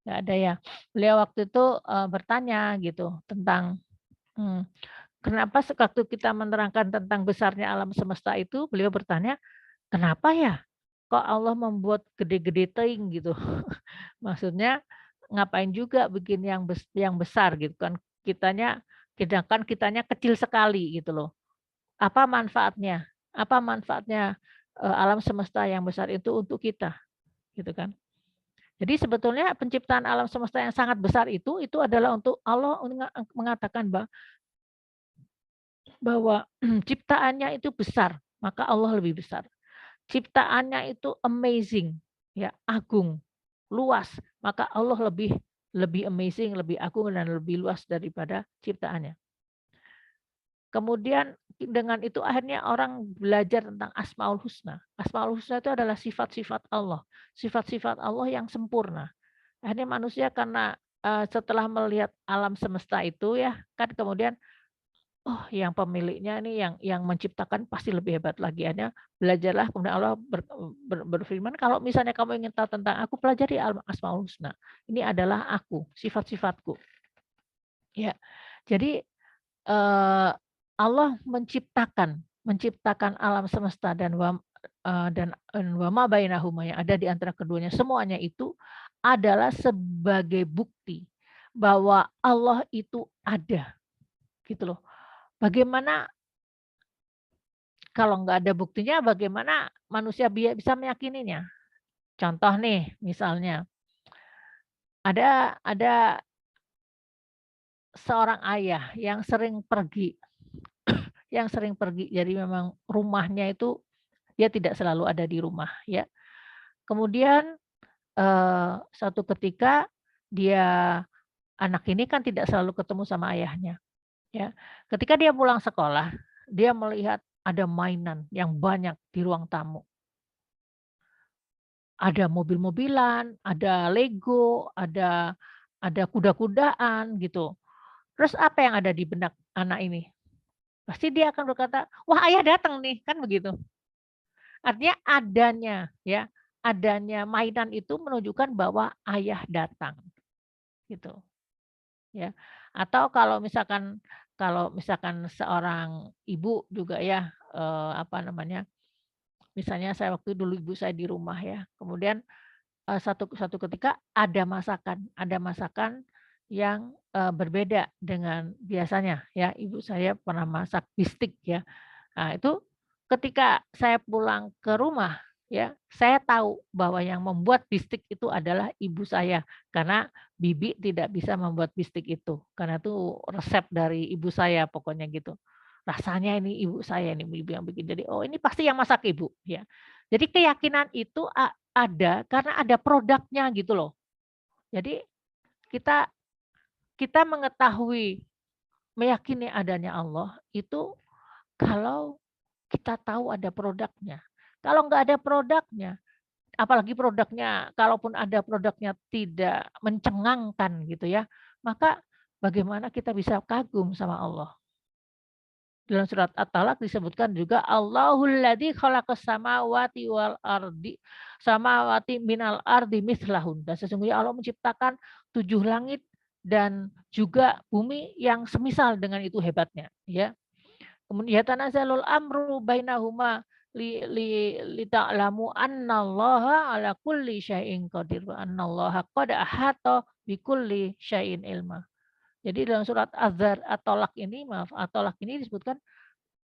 Nggak ada ya. Beliau waktu itu, bertanya gitu tentang, mmm, kenapa waktu kita menerangkan tentang besarnya alam semesta itu, beliau bertanya, "Kenapa ya kok Allah membuat gede-gede teuing?" Gitu. Maksudnya ngapain juga bikin yang besar gitu kan, sedangkan kitanya kecil sekali gitu loh. Apa manfaatnya? Apa manfaatnya, alam semesta yang besar itu untuk kita, gitu kan. Jadi sebetulnya penciptaan alam semesta yang sangat besar itu adalah untuk Allah mengatakan bahwa ciptaannya itu besar, maka Allah lebih besar. Ciptaannya itu amazing, ya, agung, luas, maka Allah lebih lebih amazing, lebih agung dan lebih luas daripada ciptaannya. Kemudian dengan itu akhirnya orang belajar tentang Asmaul Husna. Asmaul Husna itu adalah sifat-sifat Allah yang sempurna. Akhirnya manusia karena, setelah melihat alam semesta itu ya, kan kemudian, "Oh, yang pemiliknya ini yang menciptakan pasti lebih hebat lagi." Akhirnya belajarlah, kemudian Allah berfirman, "Kalau misalnya kamu ingin tahu tentang aku, pelajari Asmaul Husna. Ini adalah aku, sifat-sifatku." Ya. Jadi, Allah menciptakan alam semesta dan wa ma bainahuma yang ada di antara keduanya, semuanya itu adalah sebagai bukti bahwa Allah itu ada, gitu loh. Bagaimana kalau nggak ada buktinya, bagaimana manusia bisa meyakininya? Contoh nih, misalnya ada seorang ayah yang sering pergi, jadi memang rumahnya itu dia tidak selalu ada di rumah ya. Kemudian, suatu ketika dia anak ini kan tidak selalu ketemu sama ayahnya ya. Ketika dia pulang sekolah, dia melihat ada mainan yang banyak di ruang tamu. Ada mobil-mobilan, ada Lego, ada kuda-kudaan gitu. Terus apa yang ada di benak anak ini? Pasti dia akan berkata, "Wah, ayah datang nih," kan begitu. Artinya adanya mainan itu menunjukkan bahwa ayah datang, gitu, ya. Atau kalau misalkan seorang ibu juga ya, apa namanya, misalnya saya waktu dulu ibu saya di rumah ya, kemudian, satu satu ketika ada masakan yang, berbeda dengan biasanya ya, ibu saya pernah masak bistik ya. Nah, itu ketika saya pulang ke rumah, ya, saya tahu bahwa yang membuat bistik itu adalah ibu saya, karena bibi tidak bisa membuat bistik itu, karena itu resep dari ibu saya pokoknya gitu. Rasanya ini ibu saya ini, ibu yang bikin. Jadi, oh ini pasti yang masak ibu, ya. Jadi keyakinan itu ada karena ada produknya gitu loh. Jadi kita kita meyakini adanya Allah itu kalau kita tahu ada produknya. Kalau nggak ada produknya, apalagi produknya kalaupun ada produknya tidak mencengangkan gitu ya, maka bagaimana kita bisa kagum sama Allah. Dalam surat At-Talaq disebutkan juga Allahul ladzi khalaqas samawati wal ardi samawati minal ardi mislahun. Dan sesungguhnya Allah menciptakan 7 langit dan juga bumi yang semisal dengan itu hebatnya, ya. Kemudian yatanazalul amru bainahuma li ta'lamu annallaha ala kulli syai'in qadir wa annallaha qad ahata bikulli syai'in ilma. Jadi dalam surat At-Tolak ini disebutkan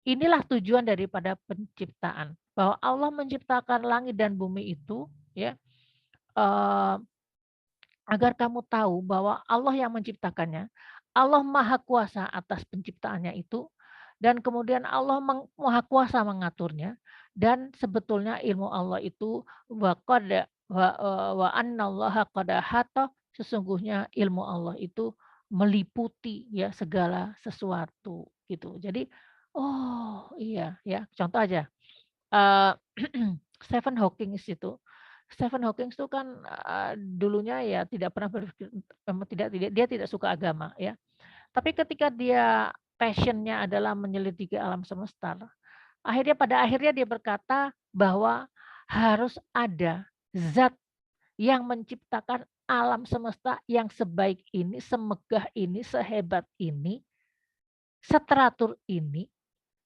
inilah tujuan daripada penciptaan. bahwa Allah menciptakan langit dan bumi itu ya, eee, agar kamu tahu bahwa Allah yang menciptakannya, Allah Maha Kuasa atas penciptaannya itu, dan kemudian Allah Maha Kuasa mengaturnya, dan sebetulnya ilmu Allah itu wa annallaha qad ahata, sesungguhnya ilmu Allah itu meliputi ya segala sesuatu gitu. Jadi, oh iya ya, contoh aja, eee, Stephen Hawking itu Stephen Hawking itu kan, dulunya ya tidak pernah berpikir tidak dia tidak suka agama ya. Tapi ketika dia passion-nya adalah menyelidiki alam semesta, pada akhirnya dia berkata bahwa harus ada zat yang menciptakan alam semesta yang sebaik ini, semegah ini, sehebat ini, seteratur ini,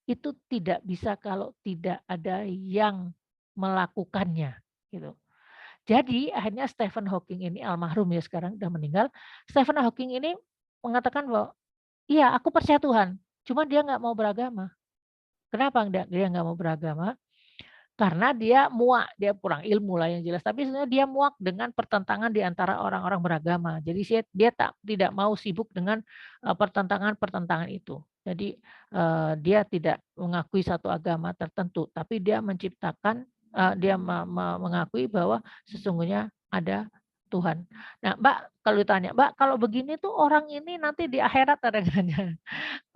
itu tidak bisa kalau tidak ada yang melakukannya, gitu. Jadi akhirnya Stephen Hawking ini almarhum ya sekarang udah meninggal, Stephen Hawking ini mengatakan bahwa, "Iya aku percaya Tuhan, cuma dia nggak mau beragama." Kenapa dia nggak mau beragama? Karena dia muak, dia kurang ilmu lah yang jelas, tapi sebenarnya dia muak dengan pertentangan di antara orang-orang beragama. Jadi dia tidak mau sibuk dengan, pertentangan-pertentangan itu. Jadi, dia tidak mengakui satu agama tertentu, tapi dia menciptakan, dia mengakui bahwa sesungguhnya ada Tuhan. Nah, Mbak, kalau ditanya, "Mbak, kalau begini tuh orang ini nanti di akhirat," ada katanya,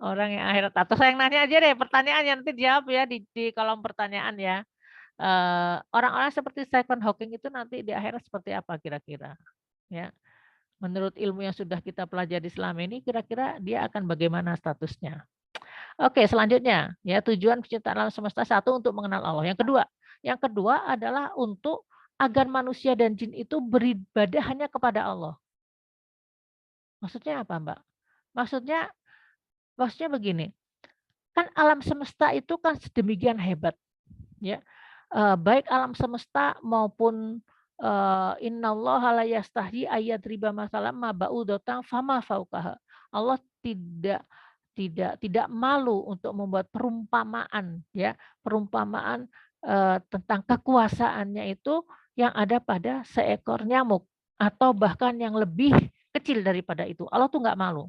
orang yang akhirat, atau saya yang nanya aja deh pertanyaannya, nanti jawab ya di kolom pertanyaan ya. Orang-orang seperti Stephen Hawking itu nanti di akhirat seperti apa kira-kira, ya? Menurut ilmu yang sudah kita pelajari selama ini, kira-kira dia akan bagaimana statusnya? Oke, selanjutnya, ya tujuan penciptaan alam semesta satu untuk mengenal Allah. Yang kedua adalah untuk agar manusia dan jin itu beribadah hanya kepada Allah. Maksudnya apa, Mbak? Maksudnya maksudnya begini, kan alam semesta itu kan sedemikian hebat, ya. Baik alam semesta maupun, innallaha la yastahyi ayyadriba mathalan ma ba'udatan fama fauqaha. Allah tidak malu untuk membuat perumpamaan ya, perumpamaan, tentang kekuasaannya itu yang ada pada seekor nyamuk atau bahkan yang lebih kecil daripada itu. Allah tuh nggak malu.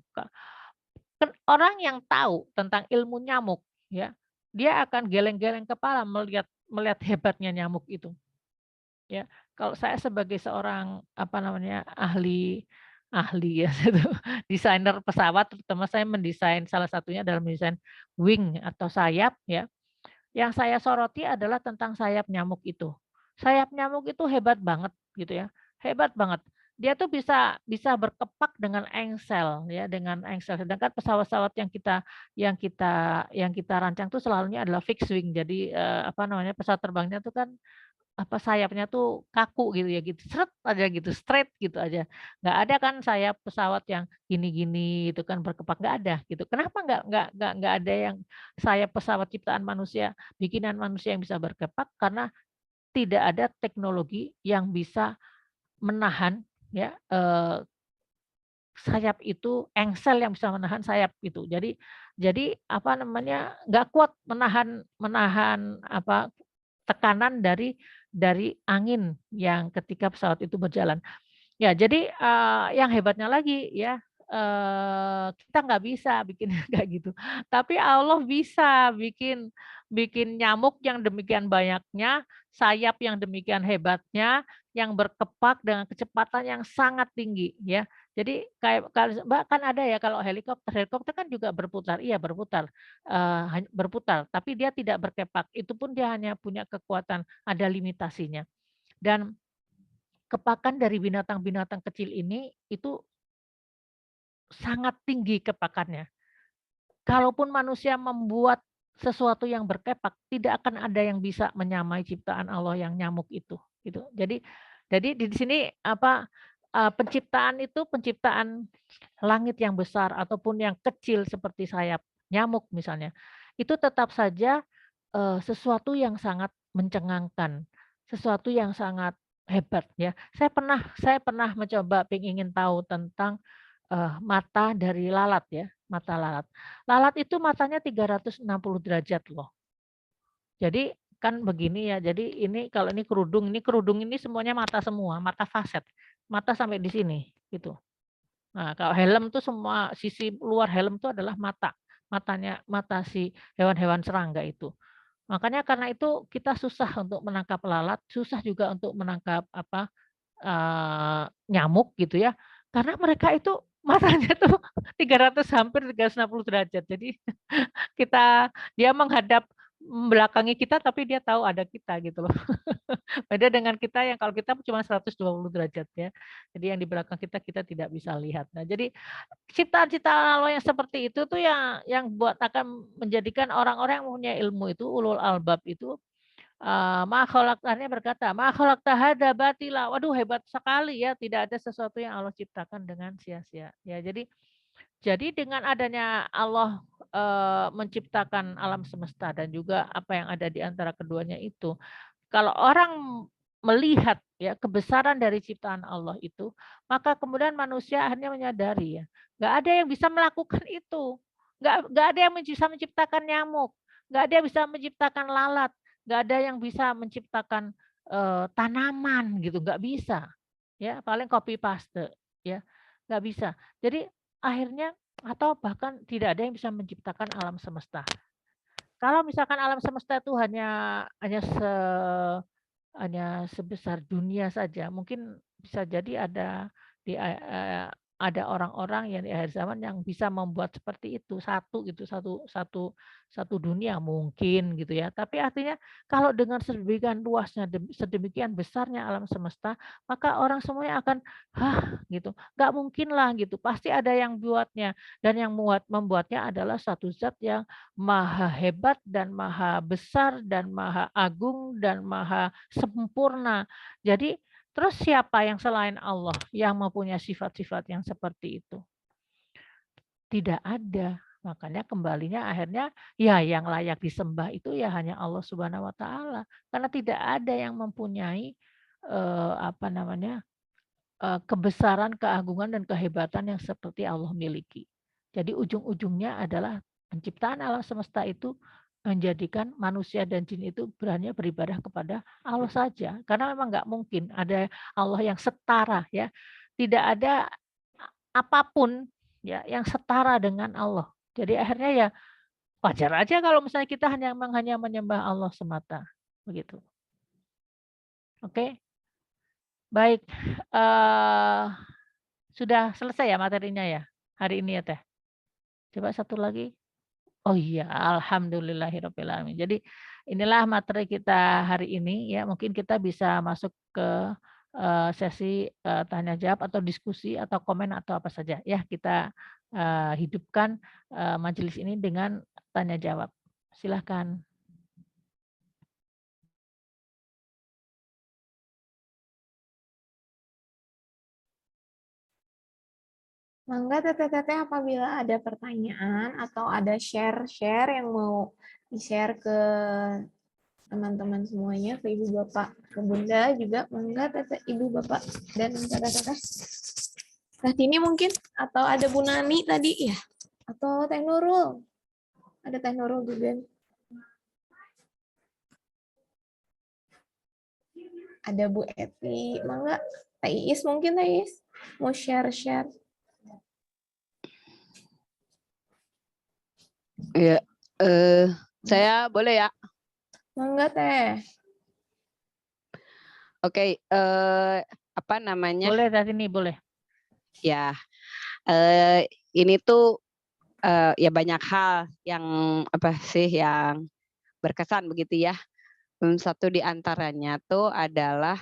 Kan orang yang tahu tentang ilmu nyamuk ya, dia akan geleng-geleng kepala melihat melihat hebatnya nyamuk itu, ya. Kalau saya sebagai seorang, apa namanya, ahli ahli ya itu, desainer pesawat, terutama saya mendesain salah satunya adalah mendesain wing atau sayap ya, yang saya soroti adalah tentang sayap nyamuk itu. Sayap nyamuk itu hebat banget gitu ya, hebat banget. Dia tuh bisa bisa berkepak dengan engsel ya, dengan engsel. Sedangkan pesawat-pesawat yang kita rancang tuh selalunya adalah fixed wing. Jadi, apa namanya, pesawat terbangnya tuh kan apa, sayapnya tuh kaku gitu ya gitu, sret aja gitu, straight gitu aja. Nggak ada kan sayap pesawat yang gini-gini itu kan berkepak, nggak ada gitu. Kenapa nggak ada yang sayap pesawat ciptaan manusia, bikinan manusia yang bisa berkepak? Karena tidak ada teknologi yang bisa menahan ya, sayap itu, engsel yang bisa menahan sayap gitu. Jadi apa namanya, nggak kuat menahan menahan apa, tekanan dari angin yang ketika pesawat itu berjalan. Ya jadi, yang hebatnya lagi ya, kita nggak bisa bikin kayak gitu, tapi Allah bisa bikin bikin nyamuk yang demikian banyaknya, sayap yang demikian hebatnya, yang berkepak dengan kecepatan yang sangat tinggi ya. Jadi kayak kalau Mbak kan ada ya kalau helikopter, helikopter kan juga berputar, iya berputar, berputar, tapi dia tidak berkepak, itu pun dia hanya punya kekuatan, ada limitasinya. Dan kepakan dari binatang-binatang kecil ini itu sangat tinggi kepakannya. Kalaupun manusia membuat sesuatu yang berkepak, tidak akan ada yang bisa menyamai ciptaan Allah yang nyamuk itu, gitu. Jadi di sini apa, penciptaan itu penciptaan langit yang besar ataupun yang kecil seperti sayap nyamuk misalnya, itu tetap saja, sesuatu yang sangat mencengangkan, sesuatu yang sangat hebat ya. Saya pernah mencoba ingin tahu tentang, mata dari lalat ya, mata lalat. Lalat itu matanya 360 derajat loh. Jadi kan begini ya. Jadi ini kalau ini kerudung ini semuanya mata semua, mata faset. Mata sampai di sini gitu. Nah, kalau helm tuh semua sisi luar helm itu adalah mata. Mata si hewan-hewan serangga itu. Makanya karena itu kita susah untuk menangkap lalat, susah juga untuk menangkap apa, nyamuk gitu ya. Karena mereka itu matanya tuh 300 hampir 360 derajat. Jadi dia menghadap membelakangi kita tapi dia tahu ada kita gitu loh. Beda dengan kita yang kalau kita cuma 120 derajat ya. Jadi yang di belakang kita tidak bisa lihat. Nah, jadi ciptaan-ciptaan Allah yang seperti itu tuh yang buat akan menjadikan orang-orang yang punya ilmu itu ulul albab itu ma khalaqtanya berkata, "Ma khalaqta hadza batila." Waduh hebat sekali ya, tidak ada sesuatu yang Allah ciptakan dengan sia-sia. Ya, jadi dengan adanya Allah, menciptakan alam semesta dan juga apa yang ada di antara keduanya itu, kalau orang melihat ya kebesaran dari ciptaan Allah itu, maka kemudian manusia akhirnya menyadari ya, nggak ada yang bisa melakukan itu. Nggak ada yang bisa menciptakan nyamuk, nggak ada yang bisa menciptakan lalat, nggak ada yang bisa menciptakan, tanaman gitu, nggak bisa. Ya, paling copy paste ya, nggak bisa. Jadi akhirnya atau bahkan tidak ada yang bisa menciptakan alam semesta. Kalau misalkan alam semesta itu hanya sebesar dunia saja, mungkin bisa jadi ada orang-orang yang di akhir zaman yang bisa membuat seperti itu, satu gitu, satu satu satu dunia mungkin gitu ya. Tapi artinya kalau dengan sedemikian luasnya, sedemikian besarnya alam semesta, maka orang semuanya akan, "Hah?" gitu, "Nggak mungkin lah," gitu, "pasti ada yang buatnya." Dan yang membuatnya adalah satu zat yang maha hebat dan maha besar dan maha agung dan maha sempurna. Jadi, terus siapa yang selain Allah yang mempunyai sifat-sifat yang seperti itu? Tidak ada. Makanya kembalinya akhirnya ya yang layak disembah itu ya hanya Allah Subhanahu wa taala. Karena tidak ada yang mempunyai, apa namanya, kebesaran, keagungan, dan kehebatan yang seperti Allah miliki. Jadi ujung-ujungnya adalah penciptaan alam semesta itu menjadikan manusia dan jin itu berani beribadah kepada Allah saja. Karena memang nggak mungkin ada Allah yang setara ya. Tidak ada apapun ya yang setara dengan Allah. Jadi akhirnya ya wajar aja kalau misalnya kita hanya menyembah Allah semata. Begitu. Oke, baik. Eh Sudah selesai ya materinya ya? Hari ini ya Teh? Coba satu lagi. Oh iya, alhamdulillahirabbil alamin. Jadi inilah materi kita hari ini ya, mungkin kita bisa masuk ke, sesi, tanya jawab atau diskusi atau komen atau apa saja ya, kita, hidupkan, majelis ini dengan tanya jawab. Silahkan. Mangga teteh-teteh apabila ada pertanyaan atau ada share-share yang mau di-share ke teman-teman semuanya, ke ibu bapak, ke bunda juga, mangga teteh ibu bapak dan teteh-teteh. Teh Tini mungkin, atau ada Bu Nani tadi ya, atau Teh Nurul. Ada Teh Nurul juga. Ada Bu Eti, mangga. Teh Iis mungkin Teh Iis mau share-share. Ya, saya boleh ya? Mangga Teh. Oke, apa namanya? Boleh Teh Tini, boleh. Ya, ini tuh ya banyak hal yang apa sih yang berkesan begitu ya. Satu di antaranya tuh adalah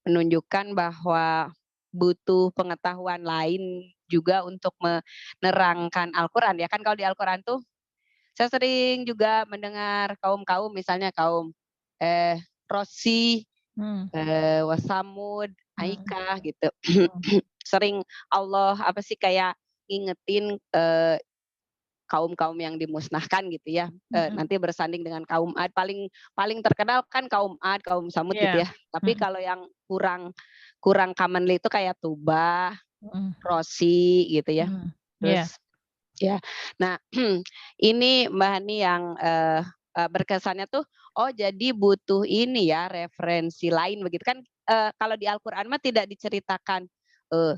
menunjukkan bahwa butuh pengetahuan lain juga untuk menerangkan Al-Quran ya kan. Kalau di Al-Quran tuh saya sering juga mendengar kaum-kaum, misalnya kaum Rosi, Wasamud, Aikah gitu. Sering Allah apa sih kayak ngingetin kaum-kaum yang dimusnahkan gitu ya. Nanti bersanding dengan kaum Ad, paling terkenal kan kaum Ad, kaum Samud gitu ya. Tapi kalau yang kurang commonly itu kayak Tuba, Rosi gitu ya. Terus ya. Nah, ini Mbak Hani yang berkesannya tuh, oh jadi butuh ini ya referensi lain begitu kan, kalau di Al-Qur'an mah tidak diceritakan, eee,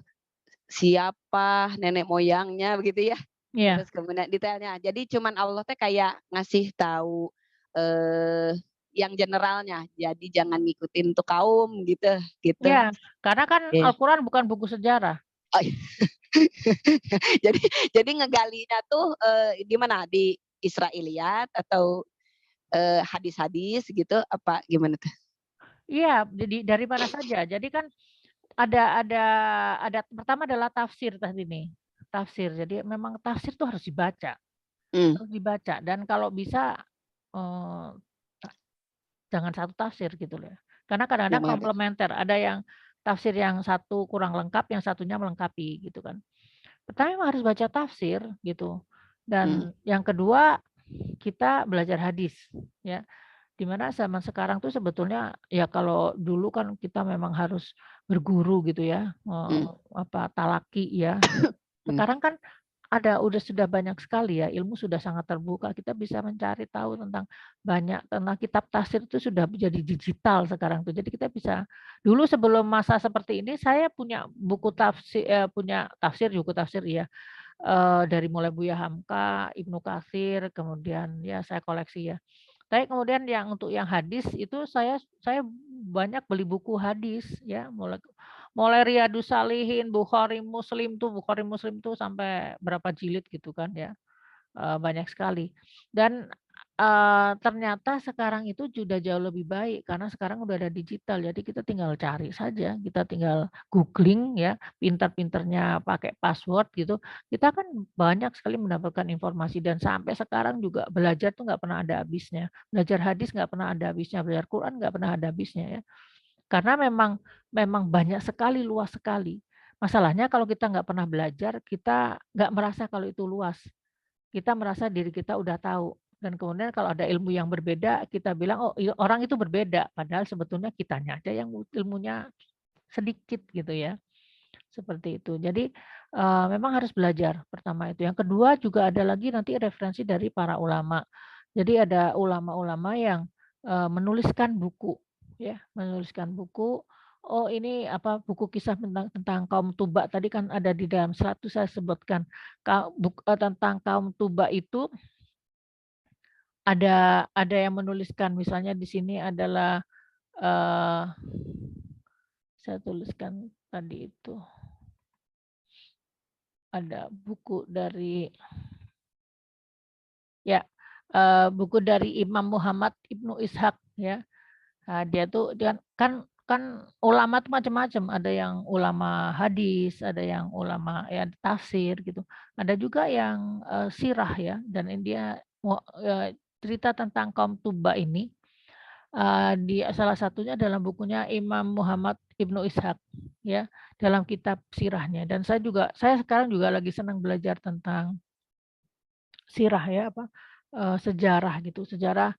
siapa nenek moyangnya begitu ya, Iya. terus kemudian detailnya. Jadi cuman Allah teh kayak ngasih tahu, eee, yang generalnya, jadi jangan ngikutin tuh kaum gitu gitu. Iya, karena kan Iya. Al-Quran bukan buku sejarah. Oh iya. Jadi ngegalinya tuh, di mana? Di Israiliyat atau, hadis-hadis gitu apa gimana tuh? Iya, jadi dari mana saja. Jadi kan ada pertama adalah tafsir tadi nih, tafsir. Jadi memang tafsir tuh Mmm, harus dibaca dan kalau bisa, eee, jangan satu tafsir gitu loh ya. Karena yang kadang-kadang mana? komplementer, ada yang tafsir yang satu kurang lengkap, yang satunya melengkapi gitu kan. Pertama memang harus baca tafsir gitu. Mmm, Dan yang kedua, kita belajar hadis ya. Di mana zaman sekarang tuh sebetulnya ya kalau dulu kan kita memang harus berguru gitu ya, mmm, talaki ya. mmm, Sekarang kan sudah banyak sekali ya, ilmu sudah sangat terbuka, kita bisa mencari tahu tentang kitab tafsir itu sudah menjadi digital sekarang tuh. Jadi kita bisa dulu sebelum masa seperti ini saya punya punya tafsir, buku tafsir iya, dari mulai Buya Hamka, Ibnu Katsir, kemudian ya saya koleksi ya. Tapi kemudian untuk yang hadis itu saya banyak beli buku hadis ya, mulai mulai Riyadhus Shalihin, Bukhari Muslim tuh sampai berapa jilid gitu kan ya, banyak sekali. Dan, ternyata sekarang itu sudah jauh lebih baik karena sekarang udah ada digital, jadi kita tinggal cari saja, kita tinggal googling ya, pintar-pintarnya pakai password gitu, kita kan banyak sekali mendapatkan informasi dan sampai sekarang juga belajar tuh nggak pernah ada habisnya. Belajar hadis nggak pernah ada habisnya, belajar Quran nggak pernah ada habisnya ya. Karena memang banyak sekali, luas sekali. Masalahnya kalau kita nggak pernah belajar, kita nggak merasa kalau itu luas. Kita merasa diri kita udah tahu dan kemudian kalau ada ilmu yang berbeda, kita bilang, "Oh, orang itu berbeda," padahal sebetulnya kitanya aja yang ilmunya sedikit gitu ya, seperti itu. Jadi, memang harus belajar, pertama itu. Yang kedua juga ada lagi nanti referensi dari para ulama. Jadi ada ulama-ulama yang, menuliskan buku ya, menuliskan buku, oh ini buku kisah tentang kaum Tuba tadi kan ada di dalam serat itu saya sebutkan, tentang kaum Tuba itu ada yang menuliskan misalnya di sini adalah, eee, saya tuliskan tadi itu, ada buku dari ya, buku dari Imam Muhammad Ibnu Ishaq ya. Nah, dia kan kan ulama tuh macam-macam, ada yang ulama hadis, ada yang ulama ya tafsir gitu. Ada juga yang, sirah ya dan ini dia cerita tentang kaum Tuba ini, di salah satunya dalam bukunya Imam Muhammad Ibnu Ishaq ya, dalam kitab sirahnya dan saya sekarang juga lagi senang belajar tentang sirah ya, sejarah gitu, sejarah.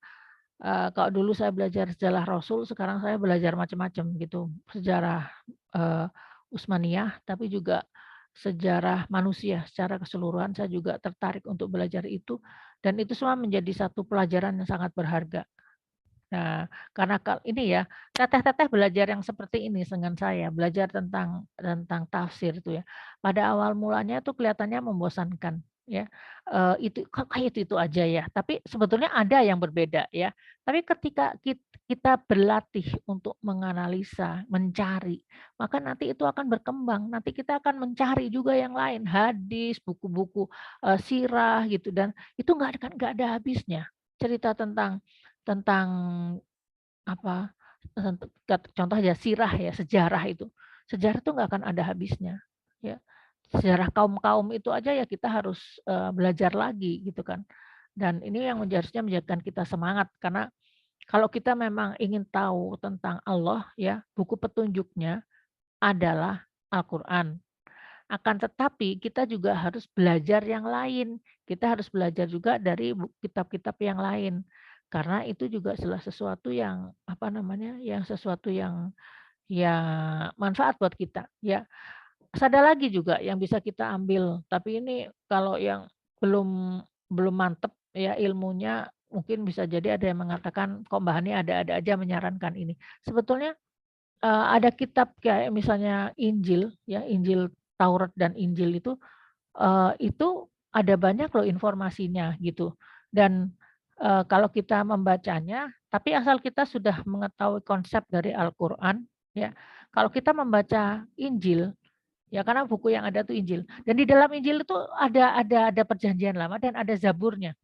Kalau dulu saya belajar sejarah Rasul, sekarang saya belajar macam-macam gitu. Sejarah, eee, Utsmaniyah, tapi juga sejarah manusia secara keseluruhan, saya juga tertarik untuk belajar itu, dan itu semua menjadi satu pelajaran yang sangat berharga. Nah, karena ini ya, teteh-teteh belajar yang seperti ini dengan saya, belajar tentang tafsir itu ya. Pada awal mulanya tuh kelihatannya membosankan ya, itu kok kayak itu aja ya, tapi sebetulnya ada yang berbeda ya. Tapi ketika kita berlatih untuk menganalisa, mencari, maka nanti itu akan berkembang, nanti kita akan mencari juga yang lain, hadis, buku-buku, sirah gitu dan itu nggak ada habisnya. Cerita tentang apa, contoh aja sirah ya, sejarah itu. Sejarah itu nggak akan ada habisnya, ya. Sejarah kaum-kaum itu aja ya kita harus, belajar lagi gitu kan. Dan ini yang harusnya menjadikan kita semangat karena kalau kita memang ingin tahu tentang Allah ya, buku petunjuknya adalah Al-Qur'an. Akan tetapi kita juga harus belajar yang lain. Kita harus belajar juga dari kitab-kitab yang lain. Karena itu juga adalah sesuatu yang apa namanya, yang sesuatu yang ya manfaat buat kita, ya. Ada lagi juga yang bisa kita ambil, tapi ini kalau yang belum belum mantep ya ilmunya, mungkin bisa jadi ada yang mengatakan kok Mbak Hani ada-ada aja menyarankan ini. Sebetulnya ada kitab kayak misalnya Injil ya, Injil Taurat dan Injil itu ada banyak loh informasinya gitu. Dan kalau kita membacanya, tapi asal kita sudah mengetahui konsep dari Al-Qur'an ya. Kalau kita membaca Injil ya, karena buku yang ada itu Injil. Dan di dalam Injil itu ada perjanjian lama dan ada Zaburnya.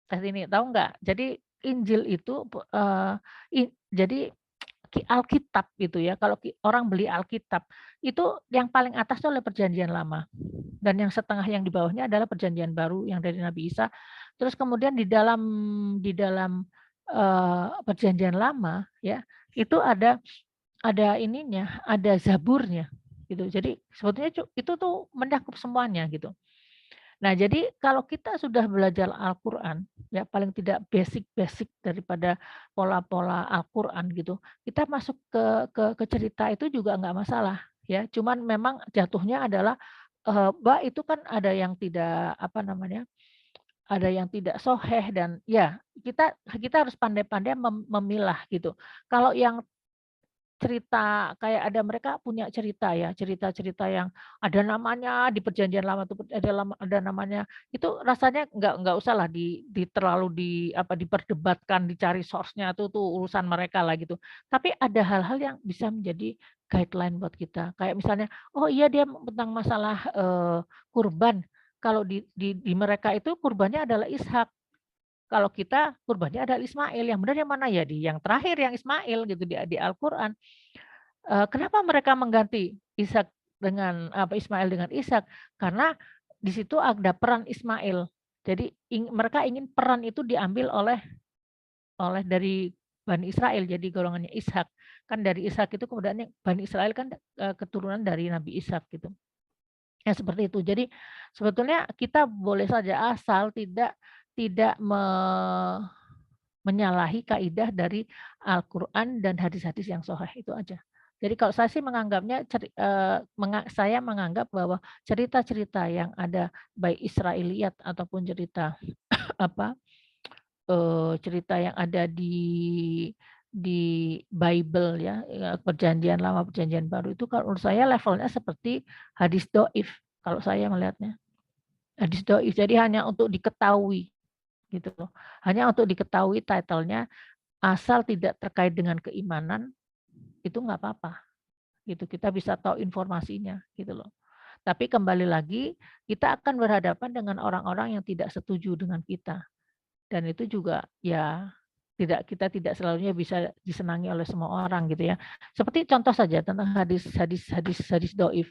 Tes ini tahu nggak? Jadi Injil itu jadi Alkitab gitu ya. Kalau orang beli Alkitab itu yang paling atas itu adalah perjanjian lama. Dan yang setengah yang di bawahnya adalah perjanjian baru yang dari Nabi Isa. Terus kemudian di dalam perjanjian lama ya, itu ada ininya, ada Zaburnya gitu. Jadi sebetulnya itu tuh mencakup semuanya gitu. Nah, jadi kalau kita sudah belajar Al-Qur'an, ya paling tidak basic-basic daripada pola-pola Al-Qur'an gitu, kita masuk ke cerita itu juga nggak masalah, ya. Cuman memang jatuhnya adalah, Mbak, itu kan ada yang tidak, apa namanya, ada yang tidak sahih dan ya kita kita harus pandai-pandai memilah gitu. Kalau yang cerita kayak ada mereka punya cerita ya, cerita-cerita yang ada namanya di perjanjian lama tuh ada namanya, itu rasanya nggak usah lah terlalu diperdebatkan, dicari source-nya tuh urusan mereka lah gitu. Tapi ada hal-hal yang bisa menjadi guideline buat kita. Kayak misalnya, oh iya dia tentang masalah, kurban, kalau di mereka itu kurbannya adalah Ishak. Kalau kita kurbannya adalah Ismail, yang benar yang mana? Ya di yang terakhir yang Ismail gitu di Al-Qur'an. Kenapa mereka mengganti Ismail dengan Ishak? Karena di situ ada peran Ismail. Jadi mereka ingin peran itu diambil oleh dari Bani Israel, jadi golongannya Ishak. Kan dari Ishak itu kemudian Bani Israel kan keturunan dari Nabi Ishak gitu. Ya seperti itu. Jadi sebetulnya kita boleh saja asal tidak menyalahi kaidah dari Al-Qur'an dan hadis-hadis yang sahih, itu aja. Jadi kalau saya sih menganggapnya saya menganggap bahwa cerita-cerita yang ada baik Israiliyat ataupun cerita apa, cerita yang ada di Bible ya, perjanjian lama, perjanjian baru itu kalau menurut saya levelnya seperti hadis dhaif kalau saya melihatnya. Hadis dhaif, jadi hanya untuk diketahui gitu loh. Hanya untuk diketahui title-nya, asal tidak terkait dengan keimanan, itu nggak apa-apa, gitu. Kita bisa tahu informasinya, gitu loh. Tapi kembali lagi, kita akan berhadapan dengan orang-orang yang tidak setuju dengan kita. Dan itu juga ya kita tidak selalunya bisa disenangi oleh semua orang gitu ya. Seperti contoh saja tentang hadis dhaif.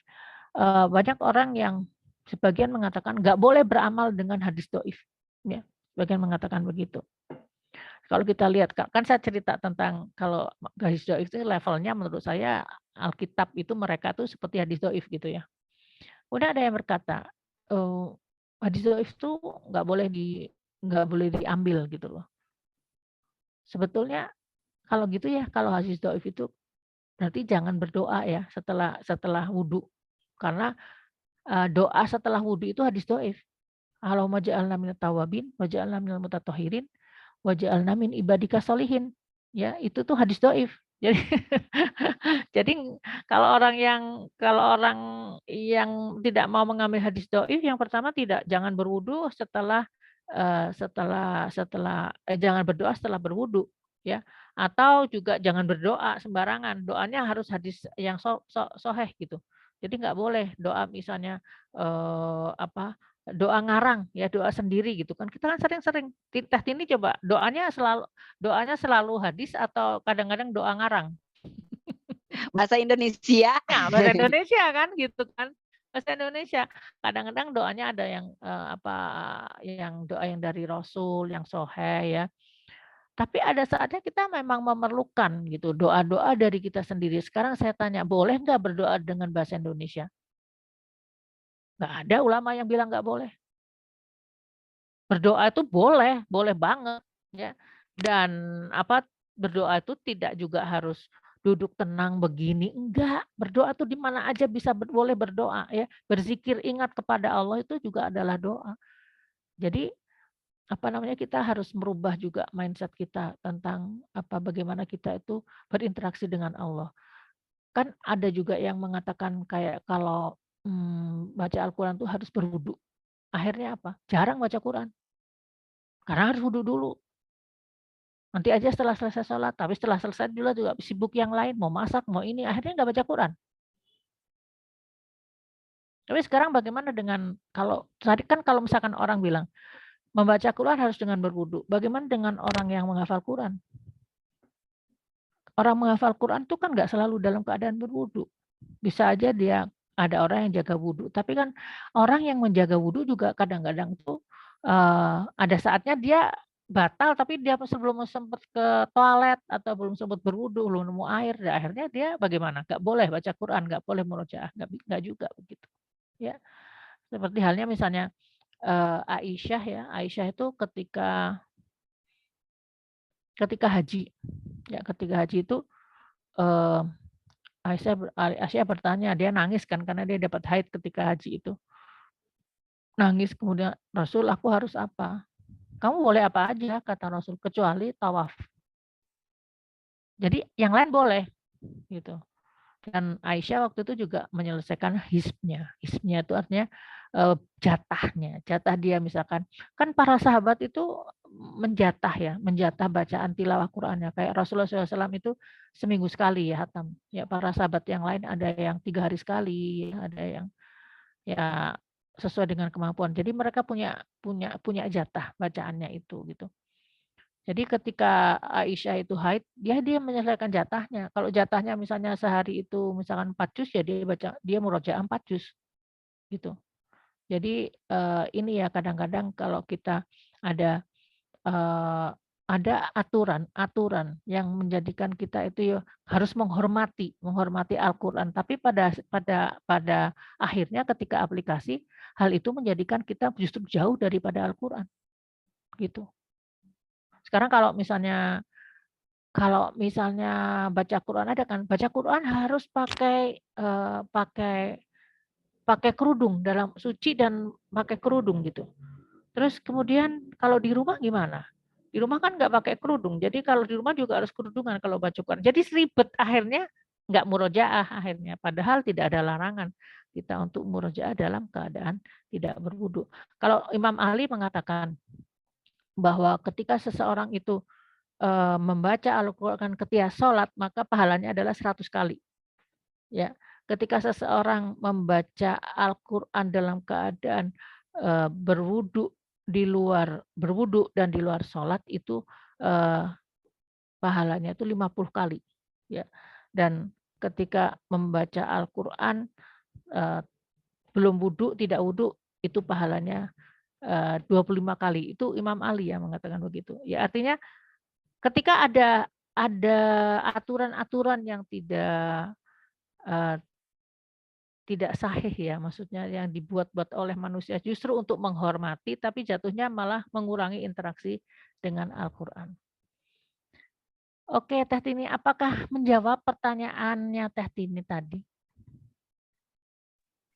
Banyak orang yang sebagian mengatakan nggak boleh beramal dengan hadis dhaif. Ya, sebagian mengatakan begitu. Kalau kita lihat, kan saya cerita tentang kalau hadis dhaif itu levelnya menurut saya Alkitab itu mereka tuh seperti hadis dhaif gitu ya. Udah ada yang berkata, hadis dhaif itu nggak boleh diambil gitu loh. Sebetulnya kalau gitu ya, kalau hadis dhaif itu berarti jangan berdoa ya setelah wudhu. Karena doa setelah wudhu itu hadis dhaif. Allahumma ja'alna minat tawabin, wa ja'alna minal mutatahhirin, wa ja'alna min ibadika sholihin. Ya, itu tuh hadis dhaif. Jadi jadi kalau orang yang tidak mau mengambil hadis dhaif, yang pertama jangan berwudu jangan berdoa setelah berwudu ya. Atau juga jangan berdoa sembarangan. Doanya harus hadis yang sahih gitu. Jadi nggak boleh doa misalnya doa ngarang ya, doa sendiri gitu kan. Kita kan sering-sering Teh Tini coba doanya selalu hadis atau kadang-kadang doa ngarang? Bahasa Indonesia. Ya, bahasa Indonesia kan gitu kan. Bahasa Indonesia. Kadang-kadang doanya ada yang yang doa yang dari Rasul, yang sahih ya. Tapi ada saatnya kita memang memerlukan gitu doa-doa dari kita sendiri. Sekarang saya tanya, boleh nggak berdoa dengan bahasa Indonesia? Nggak ada ulama yang bilang nggak boleh. Berdoa itu boleh, boleh banget ya. Dan berdoa itu tidak juga harus duduk tenang begini, enggak. Berdoa tuh di mana aja bisa boleh berdoa ya. Berzikir ingat kepada Allah itu juga adalah doa. Jadi kita harus merubah juga mindset kita tentang bagaimana kita itu berinteraksi dengan Allah. Kan ada juga yang mengatakan kayak kalau baca Al-Quran tuh harus berwudu. Akhirnya apa? Jarang baca Quran. Karena harus wudu dulu. Nanti aja setelah selesai sholat. Tapi setelah selesai juga sibuk yang lain. Mau masak, mau ini. Akhirnya nggak baca Quran. Tapi sekarang bagaimana dengan kalau tadi kan kalau misalkan orang bilang membaca Quran harus dengan berwudu. Bagaimana dengan orang yang menghafal Quran? Orang menghafal Quran itu kan nggak selalu dalam keadaan berwudu. Bisa aja dia ada orang yang jaga wudu. Tapi kan orang yang menjaga wudu juga kadang-kadang tuh ada saatnya dia batal, tapi dia sebelum sempat ke toilet atau belum sempat berwudu, belum nemu air, akhirnya dia bagaimana? Nggak boleh baca Quran, nggak boleh murojaah, nggak juga begitu. Ya, seperti halnya misalnya Aisyah ya, Aisyah itu ketika haji, ya ketika haji itu Aisyah bertanya, dia nangis kan karena dia dapat haid ketika haji itu. Nangis kemudian, Rasul aku harus apa? Kamu boleh apa aja kata Rasul kecuali tawaf. Jadi yang lain boleh gitu. Dan Aisyah waktu itu juga menyelesaikan hizbnya. Hizbnya itu artinya jatahnya. Jatah dia misalkan kan para sahabat itu menjatah bacaan tilawah Qur'annya. Kayak Rasulullah SAW itu seminggu sekali ya hatam. Ya para sahabat yang lain ada yang 3 hari sekali, ada yang ya sesuai dengan kemampuan. Jadi mereka punya jatah bacaannya itu gitu. Jadi ketika Aisyah itu haid, dia menyelesaikan jatahnya. Kalau jatahnya misalnya sehari itu misalkan 4 juz ya dia murojaah 4 juz gitu. Jadi ini ya kadang-kadang kalau kita ada ada aturan yang menjadikan kita itu ya harus menghormati Al-Qur'an. Tapi pada akhirnya ketika aplikasi, hal itu menjadikan kita justru jauh daripada Al-Qur'an, gitu. Sekarang kalau misalnya baca Quran ada kan, baca Quran harus pakai kerudung dalam suci dan pakai kerudung gitu. Terus kemudian kalau di rumah gimana? Di rumah kan nggak pakai kerudung, jadi kalau di rumah juga harus kerudungan kalau baca Quran. Jadi ribet akhirnya nggak murojaah akhirnya. Padahal tidak ada larangan kita untuk murojaah dalam keadaan tidak berwudu. Kalau Imam Ali mengatakan bahwa ketika seseorang itu membaca Al-Quran ketika sholat, maka pahalanya adalah 100 kali. Ya, ketika seseorang membaca Al-Quran dalam keadaan berwudu dan di luar sholat itu pahalanya itu 50 kali. Ya, dan ketika membaca Al-Quran belum wudu, tidak wudu, itu pahalanya 25 kali. Itu Imam Ali yang mengatakan begitu. Ya, artinya ketika ada aturan-aturan yang tidak sahih ya, maksudnya yang dibuat-buat oleh manusia justru untuk menghormati, tapi jatuhnya malah mengurangi interaksi dengan Al-Quran. Oke, Teh Tini, apakah menjawab pertanyaannya Teh Tini tadi?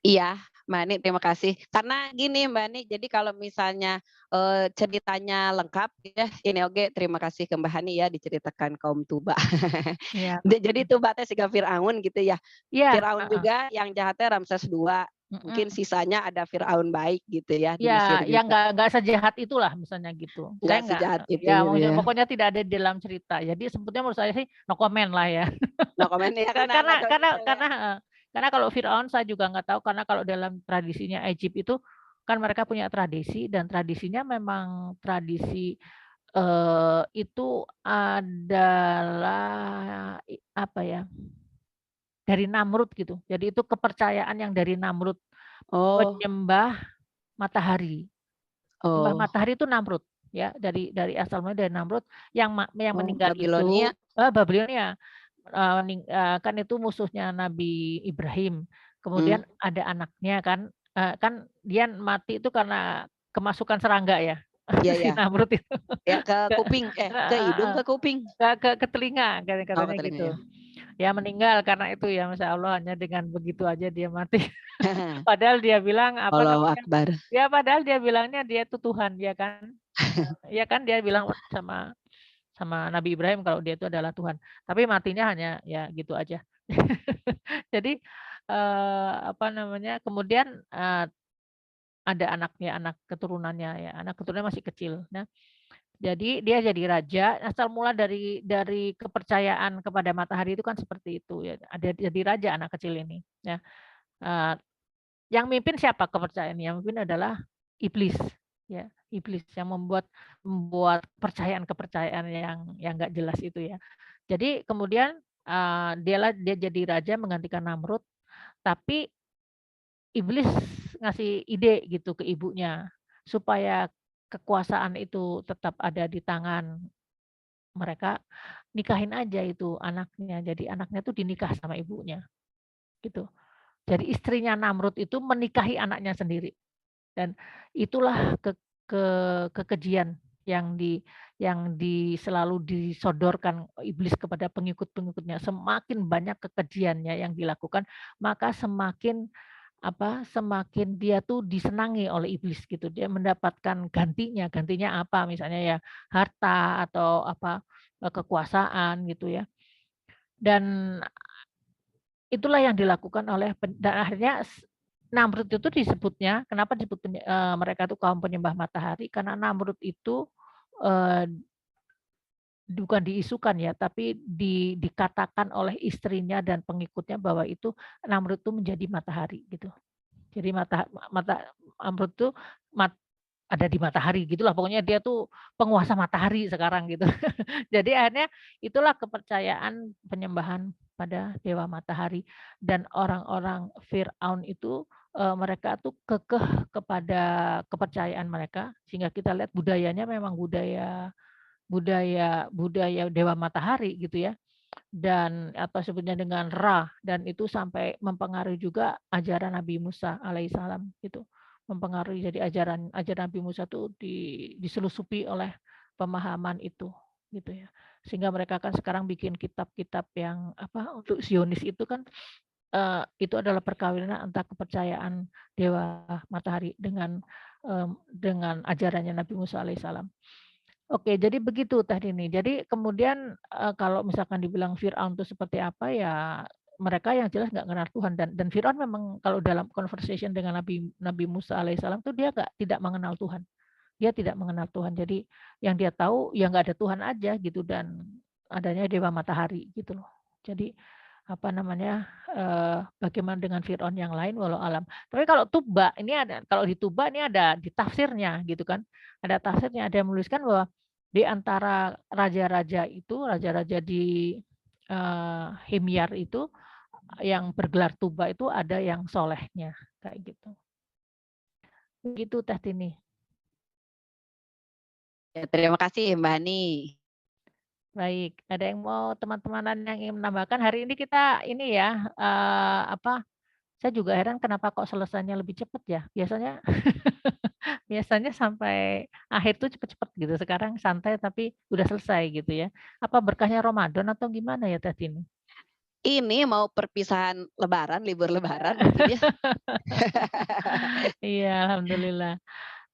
Iya, Mbak Ani, terima kasih. Karena gini Mbak Ani, jadi kalau misalnya ceritanya lengkap, ya ini oke, terima kasih ke Mbak Hani ya diceritakan kaum Tuba. Ya. Jadi Tuba teh siga Firaun gitu ya. Ya. Firaun juga yang jahatnya Ramses II. Mungkin sisanya ada Firaun baik gitu ya di Mesir Ya, yang juga. nggak sejahat itulah misalnya gitu. Nggak Saya sejahat itu ya gitu ya. pokoknya tidak ada di dalam cerita. Jadi sebetulnya menurut saya sih no comment lah ya. No comment ya Karena kalau Firaun saya juga nggak tahu, karena kalau dalam tradisinya Egypt itu kan mereka punya tradisi, dan tradisinya memang tradisi itu adalah apa ya, dari Namrud gitu. Jadi itu kepercayaan yang dari Namrud, Oh, menyembah matahari. Menyembah oh, matahari itu Namrud ya, dari asal mulanya dari Namrud yang meninggal itu Babilonia. Babilonia. Kan itu musuhnya Nabi Ibrahim. Kemudian ada anaknya kan, kan dia mati itu karena kemasukan serangga ya, Iya si ya. Namrud itu. Ya ke Ke kuping, ke hidung, ke kuping. ke telinga Oh, ke katanya telinga gitu. ya. Ya meninggal karena itu ya, Masya Allah, hanya dengan begitu aja dia mati. Padahal dia bilang apa Allahu namanya? Akbar. Ya padahal dia bilangnya dia itu Tuhan ya kan. Ya kan dia bilang sama Nabi Ibrahim kalau dia itu adalah Tuhan. Tapi matinya hanya ya gitu aja. Jadi apa namanya? Kemudian ada anaknya, anak keturunannya ya, anak keturunannya masih kecil. Nah, jadi dia jadi raja asal mula dari kepercayaan kepada matahari itu kan seperti itu ya. Ada jadi raja anak kecil ini. Ya. Eh, yang mimpin siapa kepercayaan? Yang mimpin adalah iblis, ya iblis yang membuat kepercayaan yang nggak jelas itu ya. Jadi kemudian dia jadi raja menggantikan Namrud, tapi iblis ngasih ide gitu ke ibunya supaya kekuasaan itu tetap ada di tangan mereka, nikahin aja itu anaknya. Jadi anaknya tuh dinikah sama ibunya gitu. Jadi istrinya Namrud itu menikahi anaknya sendiri. Dan itulah ke kekejian yang selalu disodorkan iblis kepada pengikut-pengikutnya. Semakin banyak kekejiannya yang dilakukan, maka semakin dia tuh disenangi oleh iblis gitu. Dia mendapatkan gantinya. Gantinya apa? Misalnya ya harta atau kekuasaan gitu ya. Dan itulah yang dilakukan dan akhirnya Namrud itu disebutnya, kenapa disebut mereka itu kaum penyembah matahari? Karena Namrud itu bukan diisukan ya, tapi dikatakan oleh istrinya dan pengikutnya bahwa itu Namrud itu menjadi matahari gitu. Jadi Namrud itu ada di matahari gitulah. Pokoknya dia tuh penguasa matahari sekarang gitu. Jadi akhirnya itulah kepercayaan penyembahan pada dewa matahari dan orang-orang Firaun itu mereka tuh kekeh kepada kepercayaan mereka sehingga kita lihat budayanya memang budaya budaya budaya dewa matahari gitu ya dan atau sebutnya dengan Ra dan itu sampai mempengaruhi juga ajaran Nabi Musa alaihissalam gitu mempengaruhi jadi ajaran Nabi Musa itu diselusupi oleh pemahaman itu gitu ya sehingga mereka kan sekarang bikin kitab-kitab yang untuk Zionis itu kan itu adalah perkawinan antara kepercayaan dewa matahari dengan ajarannya Nabi Musa alaihissalam. Oke, jadi begitu tadi nih. Jadi kemudian kalau misalkan dibilang Firaun itu seperti apa ya mereka yang jelas nggak kenal Tuhan dan Firaun memang kalau dalam conversation dengan Nabi Musa alaihissalam tuh dia tidak mengenal Tuhan. Dia tidak mengenal Tuhan. Jadi yang dia tahu ya nggak ada Tuhan aja gitu dan adanya dewa matahari gitu loh. Jadi bagaimana dengan Firaun yang lain walau alam. Tapi kalau Tuba ini kalau di Tuba ini ada di tafsirnya gitu kan. Ada tafsirnya ada yang menuliskan bahwa di antara raja-raja di Himyar itu yang bergelar Tuba itu ada yang solehnya kayak gitu. Begitu Teh Tini. Ya, terima kasih Mbak Hani. Baik, ada yang mau teman-teman yang ingin menambahkan hari ini kita ini ya saya juga heran kenapa kok selesainya lebih cepat ya. Biasanya sampai akhir tuh cepet-cepet gitu. Sekarang santai tapi udah selesai gitu ya. Apa berkahnya Ramadan atau gimana ya Teh Tini? Ini mau perpisahan Lebaran, libur Lebaran mungkin ya. Iya, alhamdulillah.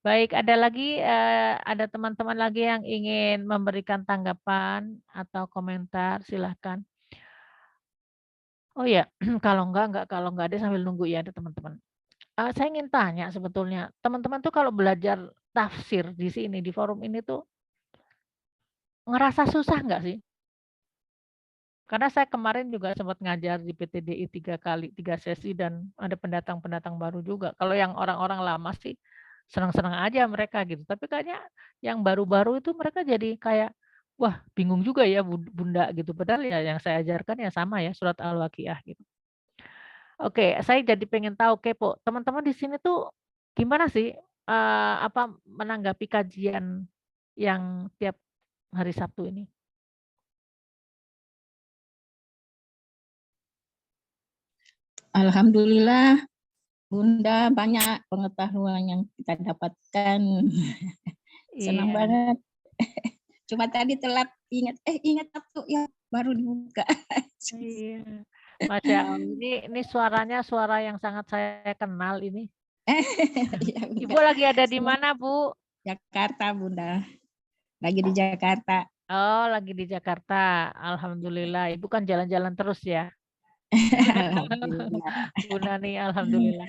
Baik, ada teman-teman lagi yang ingin memberikan tanggapan atau komentar, silahkan. Oh ya, kalau nggak ada sambil nunggu ya ada teman-teman. Saya ingin tanya sebetulnya, teman-teman tuh kalau belajar tafsir di sini, di forum ini tuh ngerasa susah nggak sih? Karena saya kemarin juga sempat ngajar di PTDI 3 sesi dan ada pendatang-pendatang baru juga. Kalau yang orang-orang lama sih senang-senang aja mereka gitu. Tapi kayaknya yang baru-baru itu mereka jadi kayak, wah bingung juga ya Bunda gitu. Padahal ya yang saya ajarkan ya sama ya surat Al-Waqiah gitu. Oke, saya jadi pengen tahu kepo. Teman-teman di sini tuh gimana sih menanggapi kajian yang tiap hari Sabtu ini? Alhamdulillah, Bunda banyak pengetahuan yang kita dapatkan. Senang Iya. banget. Cuma tadi telat ingat Sabtu ya baru dibuka. Iya. Masya Allah. Ini suaranya suara yang sangat saya kenal ini. Iya, Ibu lagi ada di mana, Bu? Jakarta, Bunda. Lagi di Jakarta. Oh, lagi di Jakarta. Alhamdulillah. Ibu kan jalan-jalan terus ya. Alhamdulillah. Bu Nani, alhamdulillah.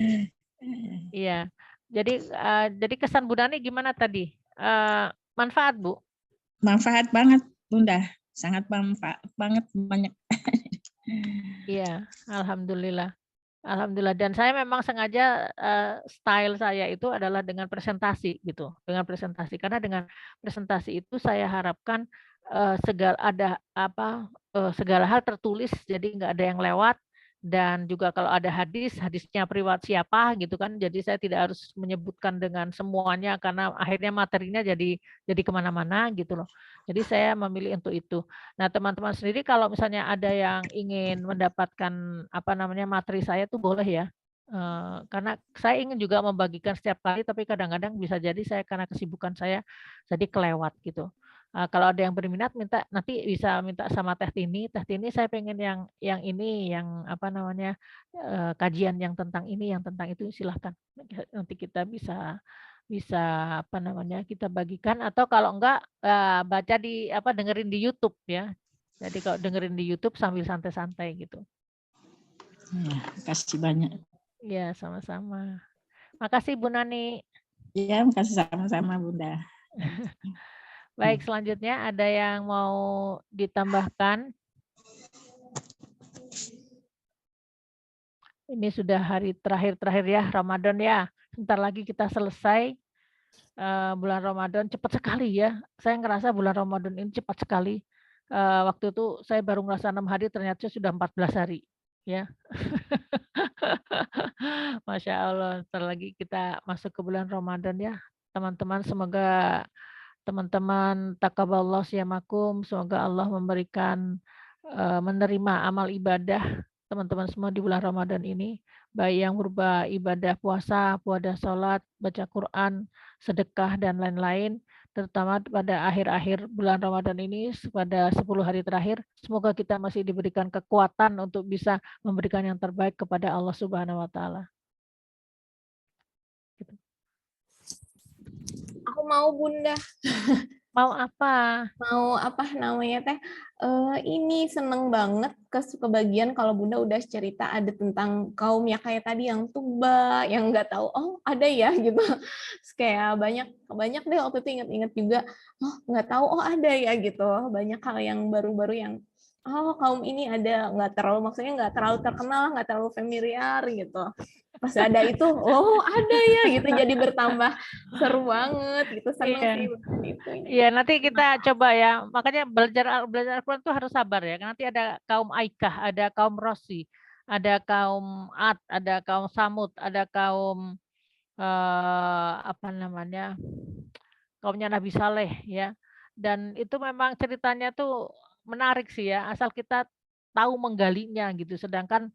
Iya. Jadi kesan Bu Nani gimana tadi? Manfaat, Bu? Manfaat banget, Bunda. Sangat manfaat banget, banyak. Iya, alhamdulillah. Alhamdulillah. Dan saya memang sengaja style saya itu adalah dengan presentasi gitu, dengan presentasi. Karena dengan presentasi itu saya harapkan segala hal tertulis, jadi nggak ada yang lewat. Dan juga kalau ada hadisnya priwat siapa gitu kan. Jadi saya tidak harus menyebutkan dengan semuanya karena akhirnya materinya jadi kemana-mana gitu loh. Jadi saya memilih untuk itu. Nah, teman-teman sendiri kalau misalnya ada yang ingin mendapatkan materi saya tuh boleh ya. Karena saya ingin juga membagikan setiap kali, tapi kadang-kadang bisa jadi saya karena kesibukan saya jadi kelewat gitu. Kalau ada yang berminat nanti bisa minta sama Teh Tini. Teh Tini saya pengen yang ini, yang kajian yang tentang ini, yang tentang itu silahkan. Nanti kita bisa bisa kita bagikan atau kalau enggak baca dengerin di YouTube ya. Jadi kalau dengerin di YouTube sambil santai-santai gitu. Ya, kasih banyak. Iya, sama-sama. Makasih Bu Nani. Ya, makasih sama-sama, Bunda. Baik, selanjutnya ada yang mau ditambahkan? Ini sudah hari terakhir ya Ramadan ya. Sebentar lagi kita selesai bulan Ramadan, cepat sekali ya. Saya ngerasa bulan Ramadan ini cepat sekali. Waktu itu saya baru ngerasa 6 hari, ternyata sudah 14 hari ya. Masya Allah, sebentar lagi kita masuk ke bulan Ramadan ya. Teman-teman, semoga teman-teman taqabbalallahu shiyamakum, semoga Allah memberikan menerima amal ibadah teman-teman semua di bulan Ramadan ini, baik yang berupa ibadah puasa, sholat, baca Quran, sedekah dan lain-lain, terutama pada akhir-akhir bulan Ramadan ini pada 10 hari terakhir. Semoga kita masih diberikan kekuatan untuk bisa memberikan yang terbaik kepada Allah Subhanahu wa taala. Aku mau Bunda. Mau apa? Mau apa namanya teh? Ini seneng banget kebagian kalau Bunda udah cerita ada tentang kaum ya kayak tadi yang Tuba, yang nggak tahu, oh ada ya gitu. Terus kayak banyak deh waktu itu inget-inget juga, oh nggak tahu, oh ada ya gitu. Banyak hal yang baru-baru yang oh kaum ini ada, maksudnya nggak terlalu terkenal, nggak terlalu familiar gitu. Pas ada itu, oh ada ya gitu, jadi bertambah seru banget gitu, seneng sih itu. Iya, nanti kita coba ya. Makanya belajar Al-Quran itu harus sabar ya. Nanti ada kaum Aikah, ada kaum Rosi, ada kaum Ad, ada kaum Samud, ada kaum kaumnya Nabi Saleh ya. Dan itu memang ceritanya tuh menarik sih ya, asal kita tahu menggalinya gitu. Sedangkan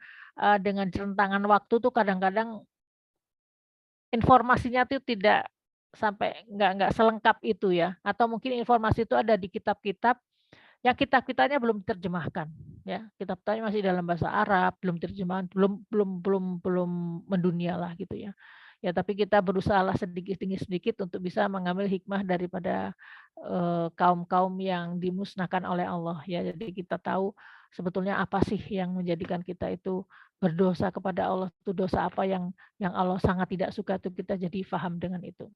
dengan rentangan waktu tuh kadang-kadang informasinya tuh tidak sampai nggak selengkap itu ya, atau mungkin informasi itu ada di kitab-kitab yang kitab-kitabnya belum diterjemahkan ya, kitab-kitabnya masih dalam bahasa Arab, belum terjemahan, belum mendunia lah gitu ya. Ya tapi kita berusaha sedikit demi sedikit untuk bisa mengambil hikmah daripada kaum-kaum yang dimusnahkan oleh Allah ya. Jadi kita tahu sebetulnya apa sih yang menjadikan kita itu berdosa kepada Allah, itu dosa apa yang Allah sangat tidak suka, itu kita jadi paham dengan itu.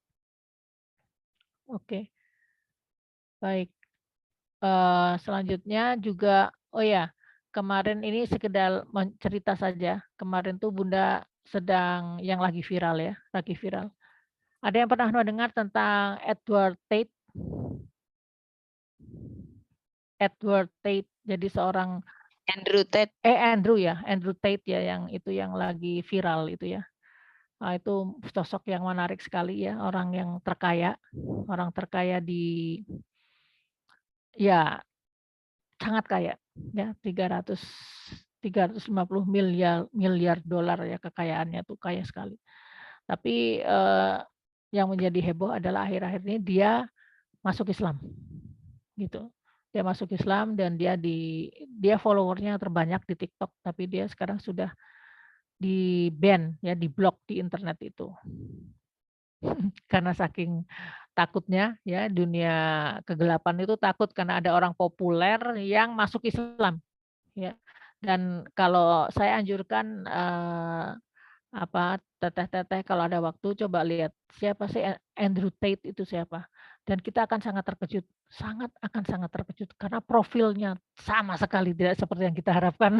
Oke. Baik. Selanjutnya juga, oh ya, kemarin ini sekedar cerita saja. Kemarin tuh Bunda sedang yang lagi viral ya, lagi viral. Ada yang pernah mendengar tentang Edward Tate? Edward Tate, jadi seorang Andrew Tate. Andrew Tate ya, yang itu yang lagi viral itu ya. Nah, itu sosok yang menarik sekali ya, orang yang terkaya, ya sangat kaya ya, 350 miliar dolar ya kekayaannya, tuh kaya sekali. Tapi yang menjadi heboh adalah akhir-akhir ini dia masuk Islam gitu. Dia masuk Islam dan dia followernya terbanyak di TikTok, tapi dia sekarang sudah di-ban ya, di-blok di internet itu. karena saking takutnya ya dunia kegelapan itu takut karena ada orang populer yang masuk Islam ya. Dan kalau saya anjurkan teteh-teteh kalau ada waktu coba lihat siapa sih Andrew Tate itu siapa. Dan kita akan sangat terkejut, sangat terkejut karena profilnya sama sekali tidak seperti yang kita harapkan.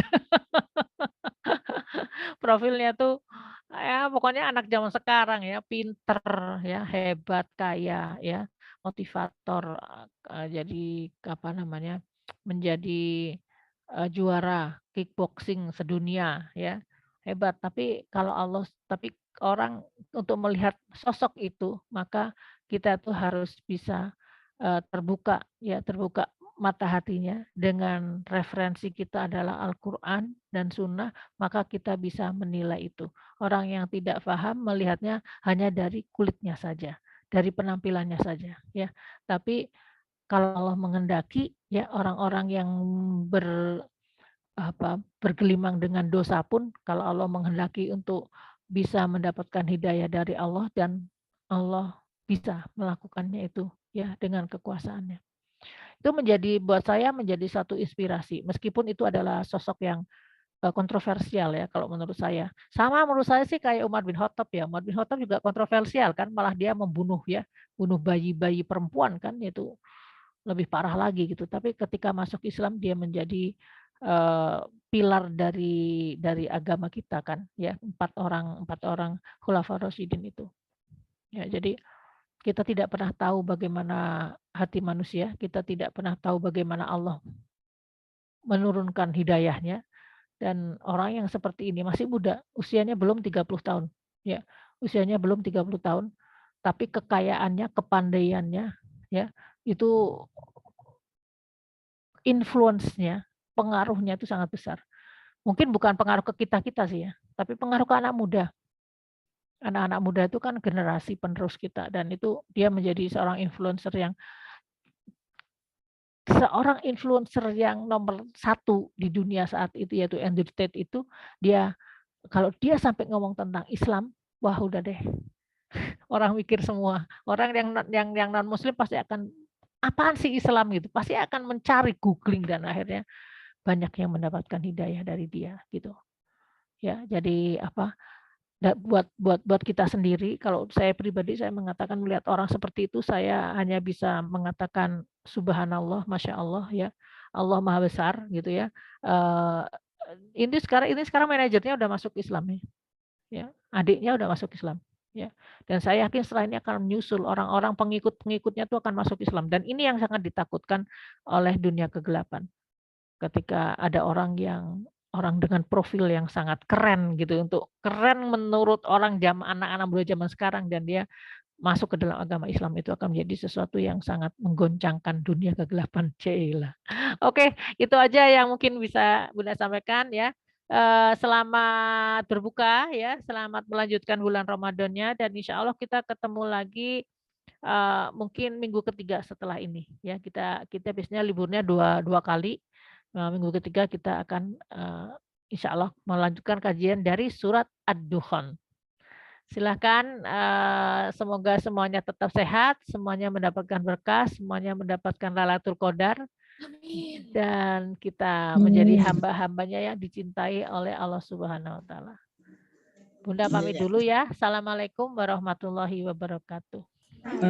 Profilnya tuh, ya pokoknya anak zaman sekarang ya, pinter ya, hebat, kaya ya, motivator, jadi apa namanya, menjadi, juara kickboxing sedunia ya, hebat. Tapi orang untuk melihat sosok itu, maka kita tuh harus bisa, terbuka mata hatinya dengan referensi kita adalah Al-Quran dan Sunnah, maka kita bisa menilai itu. Orang yang tidak paham melihatnya hanya dari kulitnya saja, dari penampilannya saja, ya. Tapi kalau Allah menghendaki, ya orang-orang yang bergelimang dengan dosa pun, kalau Allah menghendaki untuk bisa mendapatkan hidayah dari Allah dan Allah bisa melakukannya itu, ya dengan kekuasaannya. Itu buat saya menjadi satu inspirasi, meskipun itu adalah sosok yang kontroversial ya kalau menurut saya. Sama menurut saya sih kayak Umar bin Khattab ya. Umar bin Khattab juga kontroversial kan, malah dia membunuh ya, bunuh bayi-bayi perempuan kan, itu lebih parah lagi gitu. Tapi ketika masuk Islam dia menjadi pilar dari agama kita kan ya, empat orang Khulafaur Rasyidin itu. Ya, jadi kita tidak pernah tahu bagaimana hati manusia, kita tidak pernah tahu bagaimana Allah menurunkan hidayahnya. Dan orang yang seperti ini masih muda, usianya belum 30 tahun. Ya, usianya belum 30 tahun, tapi kekayaannya, kepandaiannya ya, itu influence-nya, pengaruhnya itu sangat besar. Mungkin bukan pengaruh ke kita-kita sih ya, tapi pengaruh ke anak muda. Anak-anak muda itu kan generasi penerus kita dan itu dia menjadi seorang influencer yang nomor 1 di dunia saat itu yaitu Andrew Tate itu, kalau dia sampai ngomong tentang Islam, wah udah deh. Orang mikir semua. Orang yang non muslim pasti akan apaan sih Islam gitu. Pasti akan mencari googling dan akhirnya banyak yang mendapatkan hidayah dari dia gitu. Ya, jadi buat kita sendiri, kalau saya pribadi saya mengatakan melihat orang seperti itu saya hanya bisa mengatakan subhanallah, masya Allah ya, Allah maha besar gitu ya. Ini sekarang manajernya udah masuk Islam ya, adiknya udah masuk Islam ya. Dan saya yakin setelah ini akan menyusul orang-orang pengikutnya itu akan masuk Islam dan ini yang sangat ditakutkan oleh dunia kegelapan. Ketika ada orang dengan profil yang sangat keren gitu, untuk keren menurut anak-anak muda zaman sekarang dan dia masuk ke dalam agama Islam, itu akan menjadi sesuatu yang sangat menggoncangkan dunia kegelapan. Cila. Oke, itu aja yang mungkin bisa Bunda sampaikan ya. Selamat berbuka ya, selamat melanjutkan bulan Ramadannya dan insya Allah kita ketemu lagi mungkin minggu ketiga setelah ini ya. Kita biasanya liburnya dua kali. Minggu ketiga kita akan insya Allah melanjutkan kajian dari surat Ad-Dukhan. Silahkan, semoga semuanya tetap sehat, semuanya mendapatkan berkah, semuanya mendapatkan Lailatul Qadar, dan kita menjadi hamba-hambanya yang dicintai oleh Allah Subhanahu Wa Taala. Bunda pamit dulu ya. Assalamualaikum warahmatullahi wabarakatuh.